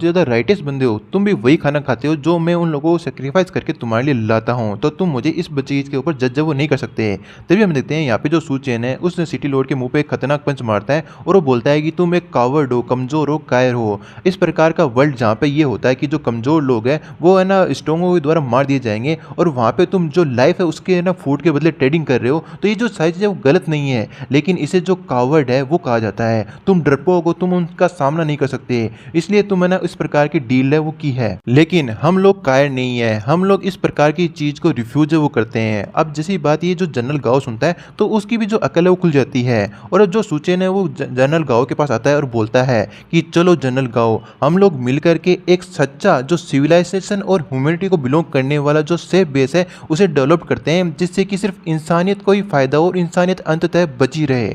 ज़्यादा राइटियस बंदे हो, तुम भी वही खाना खाते हो जो मैं उन लोगों को सेक्रीफाइस करके तुम्हारे लिए लाता हूँ, तो तुम मुझे इस चीज़ के ऊपर जज वो नहीं कर सकते। तभी हम देखते हैं यहाँ पे जो सू चेन है उसने सिटी लॉर्ड के मुंह पे एक खतरनाक पंच मारता है और वो बोलता है कि तुम एक कावर्ड हो, कमज़ोर हो, कायर हो। इस प्रकार का वर्ल्ड जहाँ पे ये होता है कि जो कमज़ोर लोग हैं वो है ना स्ट्रॉन्गों के द्वारा मार दिए जाएंगे, और वहाँ पे तुम जो लाइफ है उसके है ना फूड के बदले ट्रेडिंग कर रहे हो, तो ये जो सारी चीज़ें वो गलत नहीं है, लेकिन इसे जो कावर्ड है वो कहा जाता है। तुम डरपोक हो, तुम उनका सामना नहीं कर सकते, इसलिए तुम है ना इस प्रकार की डील है वो की है। लेकिन हम लोग कायर नहीं है, हम लोग इस प्रकार की चीज को रिफ्यूज है वो करते हैं। अब जैसी बात ये जो जनरल गाओ सुनता है तो उसकी भी जो अकल है वो खुल जाती है, और जो सूचेन है वो जनरल गाओ के पास आता है और बोलता है कि चलो जनरल गाओ, हम लोग मिलकर के एक सच्चा जो सिविलाइजेशन और ह्यूमैनिटी को बिलोंग करने वाला जो सेफ बेस है उसे डेवलप करते हैं, जिससे कि सिर्फ इंसानियत को ही फायदा हो और इंसानियत अंततः बची रहे।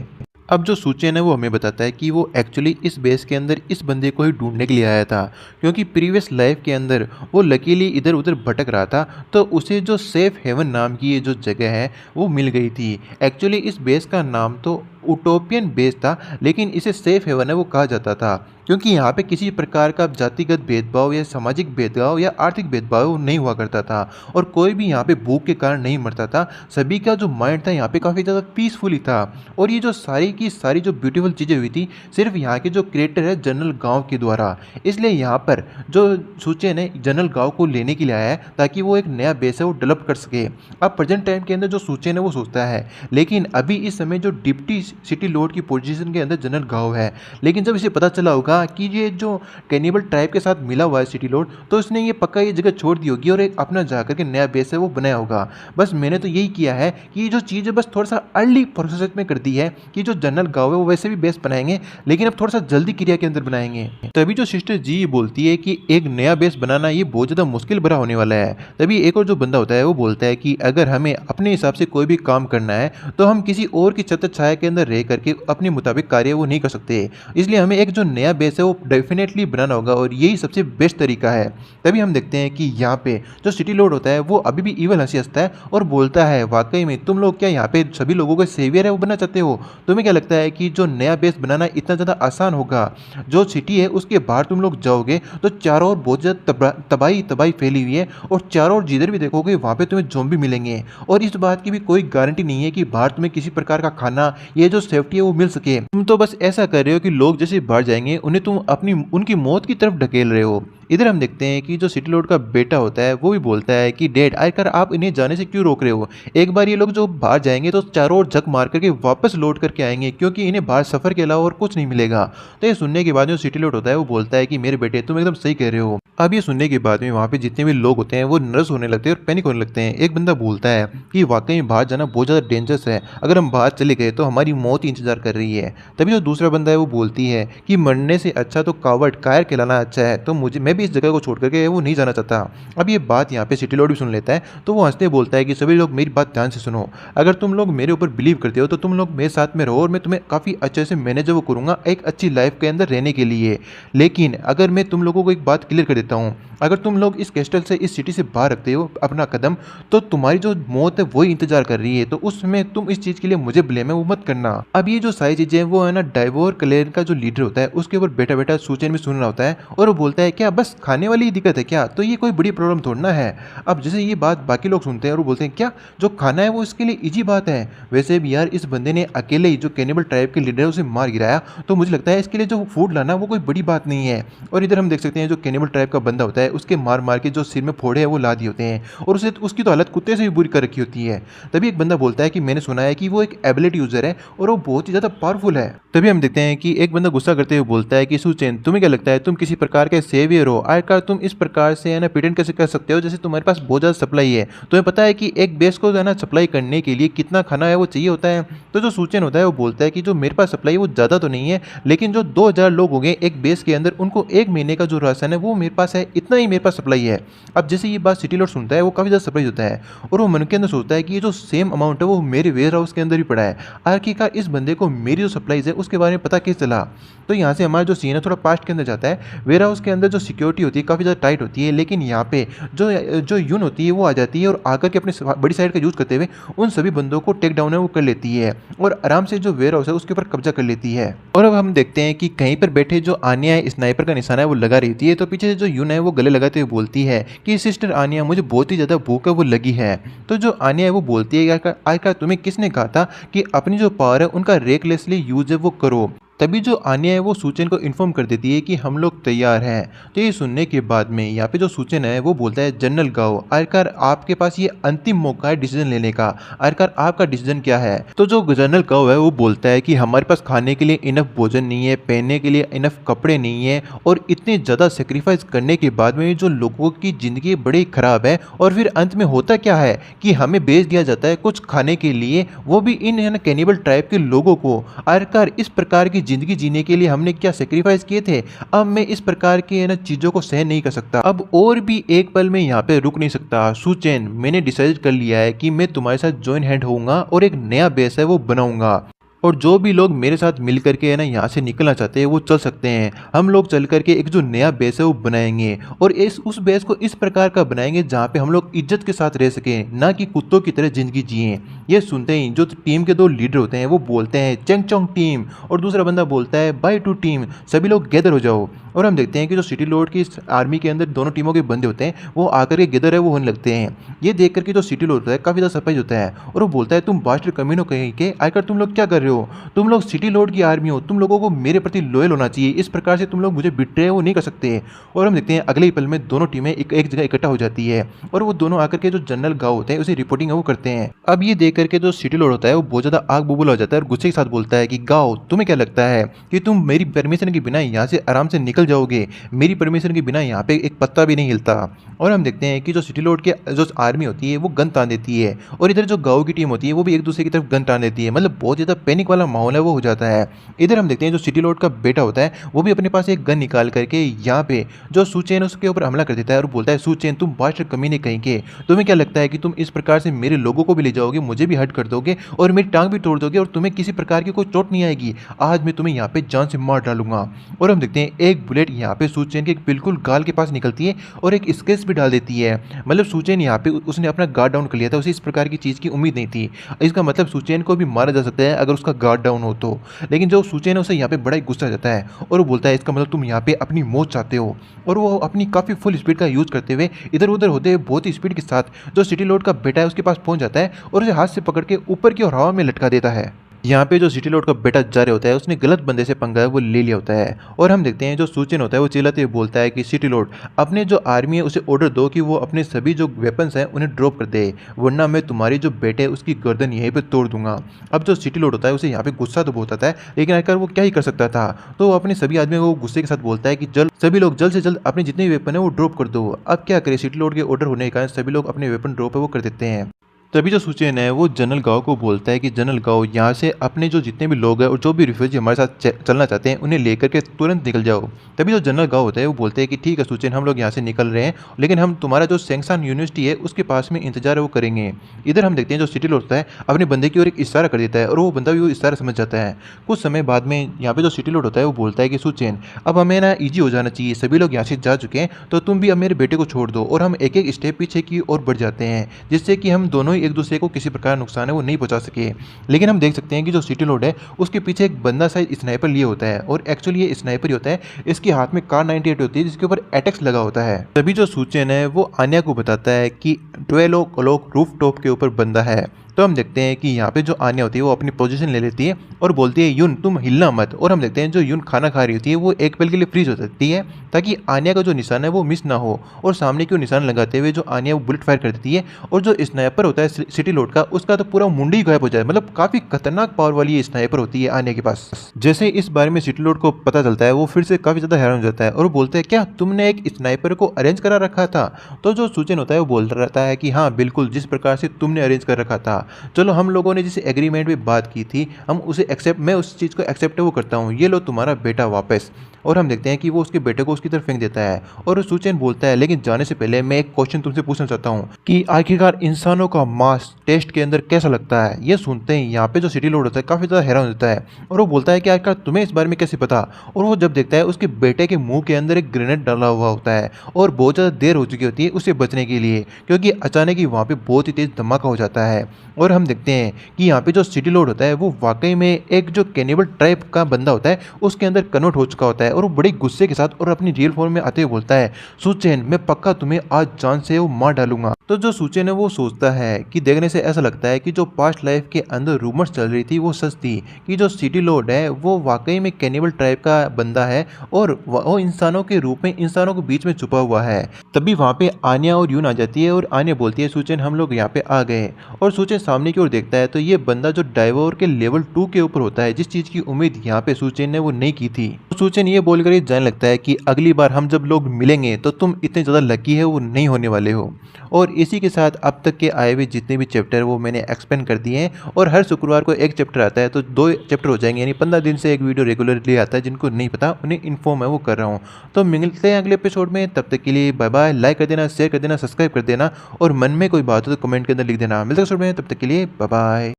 अब जो सूचेन है वो हमें बताता है कि वो एक्चुअली इस बेस के अंदर इस बंदे को ही ढूंढने के लिए आया था, क्योंकि प्रीवियस लाइफ के अंदर वो लकीली इधर उधर भटक रहा था, तो उसे जो सेफ हेवन नाम की ये जो जगह है वो मिल गई थी। एक्चुअली इस बेस का नाम तो उटोपियन बेस था, लेकिन इसे सेफ हेवन है वो कहा जाता था, क्योंकि यहाँ पे किसी प्रकार का जातिगत भेदभाव या सामाजिक भेदभाव या आर्थिक भेदभाव नहीं हुआ करता था, और कोई भी यहाँ पे भूख के कारण नहीं मरता था। सभी का जो माइंड था यहाँ पे काफ़ी ज़्यादा पीसफुली था, और ये जो सारी की सारी जो ब्यूटीफुल चीज़ें हुई थी सिर्फ यहाँ के जो क्रिएटर है जनरल गांव के द्वारा। इसलिए यहाँ पर जो सूचे ने जनरल गांव को लेने के लिए आया है ताकि वो एक नया बेस है वो डेवलप कर सके। अब प्रेजेंट टाइम के अंदर जो सूचे ने वो सोचता है, लेकिन अभी इस समय जो डिप्टी सिटी लॉर्ड की पोजीशन के अंदर जनरल गांव है, लेकिन जब इसे पता चला होगा कि ये जो कैनिबल ट्राइब के साथ मिला हुआ है सिटी लॉर्ड, तो इसने ये पक्का ये जगह छोड़ दी होगी और एक अपना जाकर के नया बेस है वो बनाया होगा। बस मैंने तो यही किया है कि ये जो चीज़ है बस थोड़ा सा अर्ली प्रोसेस में कर दी है कि जो जनरल गांव है वो वैसे भी बेस बनाएंगे, लेकिन अब थोड़ा सा जल्दी क्रिया के अंदर बनाएंगे। तभी जो सिस्टर जी बोलती है कि एक नया बेस बनाना ये बहुत ज़्यादा मुश्किल भरा होने वाला है। तभी एक और जो बंदा होता है वो बोलता है कि अगर हमें अपने हिसाब से कोई भी काम करना है तो हम किसी और की छत्र छाया के अंदर रह करके अपने मुताबिक कार्य वो नहीं कर सकते, इसलिए हमें एक जो नया बेस है वो डेफिनेटली बनाना होगा, और यही सबसे बेस्ट तरीका है। तभी हम देखते हैं कि यहाँ पे जो सिटी लॉर्ड होता है वो अभी भी इवल हंसी हंसता है और बोलता है वाकई में तुम लोग क्या यहाँ पे सभी लोगों को सेवियर है वो बनना चाहते हो? तुम्हें क्या लगता है कि जो नया बेस बनाना इतना ज़्यादा आसान होगा? जो सिटी है उसके बाहर तुम लोग जाओगे तो चारों ओर बहुत ज़्यादा तबाही तबाही फैली हुई है, और चारों ओर जिधर भी देखोगे वहाँ पे तुम्हें ज़ॉम्बी मिलेंगे, और इस बात की भी कोई गारंटी नहीं है कि बाहर तुम्हें किसी प्रकार का खाना ये जो सेफ्टी है वो मिल सके। तुम तो बस ऐसा कर रहे हो कि लोग जैसे बाहर जाएंगे उन्हें तुम अपनी उनकी मौत की तरफ ढकेल रहे हो। इधर हम देखते हैं कि जो सिटी लॉर्ड का बेटा होता है वो भी बोलता है कि डैड आखिर आप इन्हें जाने से क्यों रोक रहे हो? एक बार ये लोग जो बाहर जाएंगे तो चारों ओर झक मार करके वापस लौट करके आएंगे, क्योंकि इन्हें बाहर सफर के अलावा और कुछ नहीं मिलेगा। तो ये सुनने के बाद जो सिटी लॉर्ड होता है वो बोलता है कि मेरे बेटे तुम एकदम सही कह रहे हो। अब ये सुनने के बाद में वहाँ पे जितने भी लोग होते हैं वो नर्वस होने लगते हैं और पैनिक होने लगते हैं। एक बंदा बोलता है कि वाकई में बाहर जाना बहुत ज़्यादा डेंजरस है, अगर हम बाहर चले गए तो हमारी मौत ही इंतजार कर रही है। तभी जो दूसरा बंदा है वो बोलती है कि मरने से अच्छा तो कावर्ड कायर कहलाना अच्छा है, तो मैं भी इस जगह को छोड़ करके वो नहीं जाना चाहता। अब ये बात यहाँ पे सिटी लॉर्ड भी सुन लेता है, तो वो हंसते बोलता है कि सभी लोग मेरी बात ध्यान से सुनो, अगर तुम लोग मेरे ऊपर बिलीव करते हो तो तुम लोग मेरे साथ में रहो और मैं तुम्हें काफ़ी अच्छे से मैनेज वो करूँगा एक अच्छी लाइफ के अंदर रहने के लिए। लेकिन अगर मैं तुम लोगों को एक बात क्लियर कर देता हूँ, अगर तुम लोग इस कैस्टल से इस सिटी से बाहर रखते हो अपना कदम, तो तुम्हारी जो मौत है वही इंतजार कर रही है, तो उसमें तुम इस चीज़ के लिए मुझे ब्लेम है वो मत करना। अब ये जो सारी चीज़ें हैं वो है ना डाइवोर क्लेन का जो लीडर होता है उसके ऊपर बैठा बैठा सूचन में सुन रहा होता है, और वो बोलता है क्या बस खाने वाली ही दिक्कत है क्या? तो ये कोई बड़ी प्रॉब्लम थोड़ा है। अब जैसे ये बात बाकी लोग सुनते हैं और वो बोलते हैं क्या जो खाना है वो इसके लिए ईजी बात है? वैसे भी यार इस बंदे ने अकेले ही जो कैनिबल ट्राइब के लीडर है उसे मार गिराया, तो मुझे लगता है इसके लिए जो फूड लाना वो कोई बड़ी बात नहीं है। और इधर हम देख सकते हैं जो कैनिबल ट्राइब का बंदा होता है उसके मार मार के जो सिर में फोड़े हैं वो ला दिए होते हैं, और उसे उसकी तो हालत कुत्ते से भी बुरी कर रखी होती है। तभी एक बंदा बोलता है कि मैंने सुना है कि वो एक एबिलिटी यूजर है और वो बहुत ही ज़्यादा पावरफुल है। तभी हम देखते हैं कि एक बंदा गुस्सा करते हुए बोलता है कि सुचेन तुम्हें क्या लगता है तुम किसी प्रकार के सेवियर हो? आखिरकार तुम इस प्रकार से है ना प्रिटेंड कैसे कर सकते हो जैसे तुम्हारे पास बहुत ज़्यादा सप्लाई है? तुम्हें पता है कि एक बेस को जो है ना सप्लाई करने के लिए कितना खाना है वो चाहिए होता है? तो जो सूचन होता है वो बोलता है कि जो मेरे पास सप्लाई वो ज़्यादा तो नहीं है, लेकिन जो 2000 लोग हो गए एक बेस के अंदर उनको एक महीने का जो राशन है वो मेरे पास है, इतना ही मेरे पास सप्लाई है। अब जैसे ये बात सिटी लॉर्ड सुनता है वो काफ़ी ज़्यादा सरप्राइज होता है, और वो मन के अंदर सोचता है कि ये जो सेम अमाउंट है वो मेरे वेयर हाउस के अंदर ही पड़ा है। आखिरकार इस बंदे को मेरी जो सप्लाईज है उसके बारे में पता कैसे चला? तो यहाँ से हमारा जो सीन है थोड़ा पास्ट के अंदर जाता है। वेयर हाउस के अंदर जो सिक्योरिटी सिक्योरिटी होती है काफ़ी ज़्यादा टाइट होती है, लेकिन यहाँ पे जो जो यून होती है वो आ जाती है और आकर के अपने बड़ी साइड का यूज़ करते हुए उन सभी बंदों को टेक डाउन है वो कर लेती है और आराम से जो वेयर हाउस है उसके ऊपर कब्जा कर लेती है। और अब हम देखते हैं कि कहीं पर बैठे जो आनिया स्नाइपर का निशाना है वो लगा रही थी, तो पीछे से जो यून है वो गले लगाते हुए बोलती है कि सिस्टर आनिया, मुझे बहुत ही ज़्यादा भूख है वो लगी है। तो जो आनिया है वो बोलती है कि आखिर तुम्हें किसने कहा था कि अपनी जो पावर है उनका रेकलेसली यूज है वो करो। तभी जो आनिया है वो सूचन को इन्फॉर्म कर देती है कि हम लोग तैयार हैं। तो ये सुनने के बाद में यहाँ पे जो सूचन है वो बोलता है, जनरल गाओ, आखिरकार आपके पास ये अंतिम मौका है डिसीजन लेने का, आखिरकार आपका डिसीजन क्या है। तो जो जनरल गाओ है वो बोलता है कि हमारे पास खाने के लिए इनफ भोजन नहीं है, पहनने के लिए इनफ कपड़े नहीं है और इतने ज़्यादा सेक्रीफाइस करने के बाद में जो लोगों की ज़िंदगी बड़ी ख़राब है और फिर अंत में होता क्या है कि हमें बेच दिया जाता है कुछ खाने के लिए, वो भी इन कैनिबल ट्राइब के लोगों को। आखिरकार इस प्रकार की ज़िंदगी जीने के लिए हमने क्या सेक्रीफाइस किए थे, अब मैं इस प्रकार की चीज़ों को सहन नहीं कर सकता, अब और भी एक पल में यहाँ पे रुक नहीं सकता। सुचेन, मैंने डिसाइड कर लिया है कि मैं तुम्हारे साथ जॉइन हैंड होऊंगा और एक नया बेस है वो बनाऊंगा और जो भी लोग मेरे साथ मिल करके यहाँ से निकलना चाहते हैं वो चल सकते हैं। हम लोग चल करके एक जो नया बेस है वो बनाएंगे और उस बेस को इस प्रकार का बनाएंगे जहाँ पे हम लोग इज्जत के साथ रह सकें, ना कि कुत्तों की तरह जिंदगी जिए। ये सुनते ही जो टीम के दो लीडर होते हैं वो बोलते हैं, चेंगचोंग टीम, और दूसरा बंदा बोलता है, बाय टू टीम, सभी लोग गैदर हो जाओ। और हम देखते हैं कि जो सिटी लॉर्ड की आर्मी के अंदर दोनों टीमों के बंदे होते हैं वो आकर के गैदर है वो होने लगते हैं। ये देख करके जो सिटी लॉर्ड होता है काफ़ी ज़्यादा सरप्राइज होता है और वो बोलता है, तुम बास्टर कमीनों कहीं के, आकर तुम लोग क्या कर रहे हो, तुम लोग सिटी लॉर्ड की आर्मी हो, तुम लोगों को मेरे प्रति लॉयल होना चाहिए, इस प्रकार से तुम लोग मुझे बिट्रे वो नहीं कर सकते। और हम देखते हैं अगले ही पल में दोनों टीमें एक जगह इकट्ठा हो जाती है और वो दोनों आकर के जो जनरल गाँव होते हैं उसे रिपोर्टिंग है वो करते हैं। अब ये देख करके जो सिटी लॉर्ड होता है वो बहुत ज़्यादा आग बबूला हो जाता है और गुस्से के साथ बोलता है कि गाओ, तुम्हें क्या लगता है कि तुम मेरी परमिशन के बिना यहाँ से आराम से निकल जाओगे, मेरी परमिशन के बिना यहाँ पे एक पत्ता भी नहीं हिलता। और हम देखते हैं कि जो सिटी लॉर्ड के जो आर्मी होती है वो गन तान देती है और इधर जो गाँव की टीम होती है वो भी एक दूसरे की तरफ गन तान देती है, मतलब बहुत ज़्यादा पैनिक वाला माहौल है वो हो जाता है। इधर हम देखते हैं जो सिटी लॉर्ड का बेटा होता है वो भी अपने पास एक गन निकाल करके यहाँ पे जो सुचेन उसके ऊपर हमला कर देता है और बोलता है, सुचेन, तुम बास्टर कमीने कहीं के, तुम्हें क्या लगता है कि तुम इस प्रकार से मेरे लोगों को भी ले जाओगे, मुझे भी हर्ट कर दोगे और मेरी टांग भी तोड़ दोगे और तुम्हें किसी प्रकार की कोई चोट नहीं आएगी, आज मैं तुम्हें यहाँ पे जान से मार डालूंगा। और हम देखते हैं एक बुलेट यहाँ पे सुचेन के बिल्कुल गाल के पास निकलती है और एक स्केच भी डाल देती है। मतलब सुचेन यहाँ पे उसने अपना गार्ड डाउन कर लिया था, उसे इस प्रकार की चीज़ की उम्मीद नहीं थी। इसका मतलब सुचेन को भी मारा जा सकता है अगर उसका गार्ड डाउन हो तो, लेकिन जो सुचेन है उसे यहाँ पे बड़ा ही गुस्सा आ जाता है और वो बोलता है, इसका मतलब तुम यहाँ पे अपनी मौत चाहते हो। और वो अपनी काफ़ी फुल स्पीड का यूज़ करते हुए इधर उधर होते हुए बहुत ही स्पीड के साथ जो सिटी लॉर्ड का बेटा है उसके पास पहुंच जाता है और उसे हाथ से पकड़ के ऊपर की ओर हवा में लटका देता है। यहाँ पे जो सिटी लॉर्ड का बेटा जा रहा होता है उसने गलत बंदे से पंगा है वो ले लिया होता है। और हम देखते हैं जो सुचेन होता है वो चिल्लाते हुए बोलता है कि सिटी लॉर्ड, अपने जो आर्मी है उसे ऑर्डर दो कि वो अपने सभी जो वेपन्स हैं उन्हें ड्रॉप कर दे, वरना मैं तुम्हारी जो बेटे है उसकी गर्दन यहीं पे तोड़ दूंगा। अब जो सिटी लॉर्ड होता है उसे यहाँ पे गुस्सा तो बहुत आता है, लेकिन आखिर वो क्या ही कर सकता था, तो वो अपने सभी आदमियों को गुस्से के साथ बोलता है कि सभी लोग जल्द से जल्द अपने जितने भी वेपन है वो ड्रॉप कर दो। अब क्या करे, सिटी लॉर्ड के ऑर्डर होने के कारण सभी लोग अपने वेपन ड्रॉप है वो कर देते हैं। तभी जो सुचेन है वो जनरल गाँव को बोलता है कि जनरल गाँव, यहाँ से अपने जो जितने भी लोग हैं और जो भी रिफ्यूजी हमारे साथ चलना चाहते हैं उन्हें लेकर के तुरंत निकल जाओ। तभी जो जनरल गाँव होता है वो बोलते हैं कि ठीक है सुचेन, हम लोग यहाँ से निकल रहे हैं, लेकिन हम तुम्हारा जो सेंगसान यूनिवर्सिटी है उसके पास में इंतजार है वो करेंगे। इधर हम देखते हैं जो सिटी लॉर्ड होता है अपने बंदे की ओर एक इशारा कर देता है और वो बंदा भी वो इशारा समझ जाता है। कुछ समय बाद में यहाँ पे जो सिटी लॉर्ड होता है वो बोलता है कि सुचेन, अब हमें ईजी हो जाना चाहिए, सभी लोग यहाँ से जा चुके हैं, तो तुम भी अब मेरे बेटे को छोड़ दो और हम एक एक स्टेप पीछे की ओर बढ़ जाते हैं, जिससे कि हम दोनों ही एक दूसरे को किसी प्रकार नुकसान है वो नहीं पहुंचा सके। लेकिन हम देख सकते हैं कि जो सिटी लॉर्ड है उसके पीछे एक बंदा शायद स्नाइपर लिए होता है और एक्चुअली ये स्नाइपर ही होता है, इसके हाथ में कार 98 होती है जिसके ऊपर एटेक्स लगा होता है। तभी जो सुचेन है वो आन्या को बताता है कि 12 o'clock रूफ टॉप के ऊपर बंदा है। तो हम देखते हैं कि यहाँ पे जो आन्या होती है वो अपनी पोजीशन ले लेती है और बोलती है, यून तुम हिलना मत। और हम देखते हैं जो यून खाना खा रही होती है वो एक पल के लिए फ्रीज हो सकती है ताकि आन्या का जो निशान है वो मिस ना हो, और सामने की निशान लगाते हुए जो आन्या वो बुलेट फायर कर देती है और जो स्नाइपर होता है सिटी लॉर्ड का उसका तो पूरा मुंडी गायब हो जाए। मतलब काफ़ी खतरनाक पावर वाली ये स्नाइपर होती है आन्या के पास। जैसे इस बारे में सिटी लॉर्ड को पता चलता है वो फिर से काफ़ी ज़्यादा हैरान हो जाता है और वो बोलते हैं, क्या तुमने एक स्नाइपर को अरेंज करा रखा था? तो जो सुचेन होता है वो बोल रहता है कि हाँ बिल्कुल, जिस प्रकार से तुमने अरेंज कर रखा था, चलो हम लोगों ने जिस एग्रीमेंट में बात की थी हम उसे एक्सेप्ट, मैं उस चीज़ को एक्सेप्ट वो करता हूँ, ये लो तुम्हारा बेटा वापस। और हम देखते हैं कि वो उसके बेटे को उसकी तरफ फेंक देता है और सुचेन बोलता है, लेकिन जाने से पहले मैं एक क्वेश्चन तुमसे पूछना चाहता हूँ कि आखिरकार इंसानों का मास टेस्ट के अंदर कैसा लगता है। ये सुनते ही यहाँ पे जो सिटी लॉर्ड होता है काफ़ी ज़्यादा हैरान होता है और वो बोलता है कि आखिर तुम्हें इस बारे में कैसे पता। और वो जब देखता है उसके बेटे के मुंह के अंदर एक ग्रेनेड डाला हुआ होता है और बहुत ज़्यादा देर हो चुकी होती है उसे बचने के लिए, क्योंकि अचानक ही वहाँ पे बहुत ही तेज़ धमाका हो जाता है। और हम देखते हैं कि यहाँ पे जो सिटी लॉर्ड होता है वो वाकई में एक जो कैनिबल टाइप का बंदा होता है उसके अंदर कन्वर्ट हो चुका होता है और वो बड़ी गुस्से के साथ और अपनी रियल फॉर्म में आते हुए बोलता है, सुचेन मैं पक्का तुम्हें आज जान से वो मार डालूंगा। तो जो सुचेन है वो सोचता है कि देखने से ऐसा लगता है कि जो पास्ट लाइफ के अंदर रूमर्स चल रही थी वो सच थी, कि जो सिटी लॉर्ड है वो वाकई में कैनिबल टाइप का बंदा है और वो इंसानों के रूप में इंसानों के बीच में छुपा हुआ है। तभी वहाँ पे आन्या और यून आ जाती है और आन्या बोलती है, सुचेन हम लोग यहाँ पे आ गए। और सुचेन सामने की ओर देखता है तो ये बंदा जो डाइवर के लेवल 2 के ऊपर होता है, जिस चीज़ की उम्मीद यहाँ पे सुचेन ने वो नहीं की थी। तो सुचेन ये बोलकर ये जाने लगता है कि अगली बार हम जब लोग मिलेंगे तो तुम इतने ज़्यादा लकी है वो नहीं होने वाले हो। और इसी के साथ अब तक के आए हुए जितने भी चैप्टर वो मैंने एक्सपेंड कर दिए हैं और हर शुक्रवार को एक चैप्टर आता है तो 2 चैप्टर हो जाएंगे, यानी 15 दिन से एक वीडियो रेगुलरली आता है। जिनको नहीं पता उन्हें इन्फॉर्म है वो कर रहा हूँ। तो मिलते हैं अगले एपिसोड में, तब तक के लिए बाय बाय। लाइक कर देना, शेयर कर देना, सब्सक्राइब कर देना और मन में कोई बात हो तो कमेंट के अंदर लिख देना। मिलते हैं एपिसोड में, तब तक के लिए बाय बाय।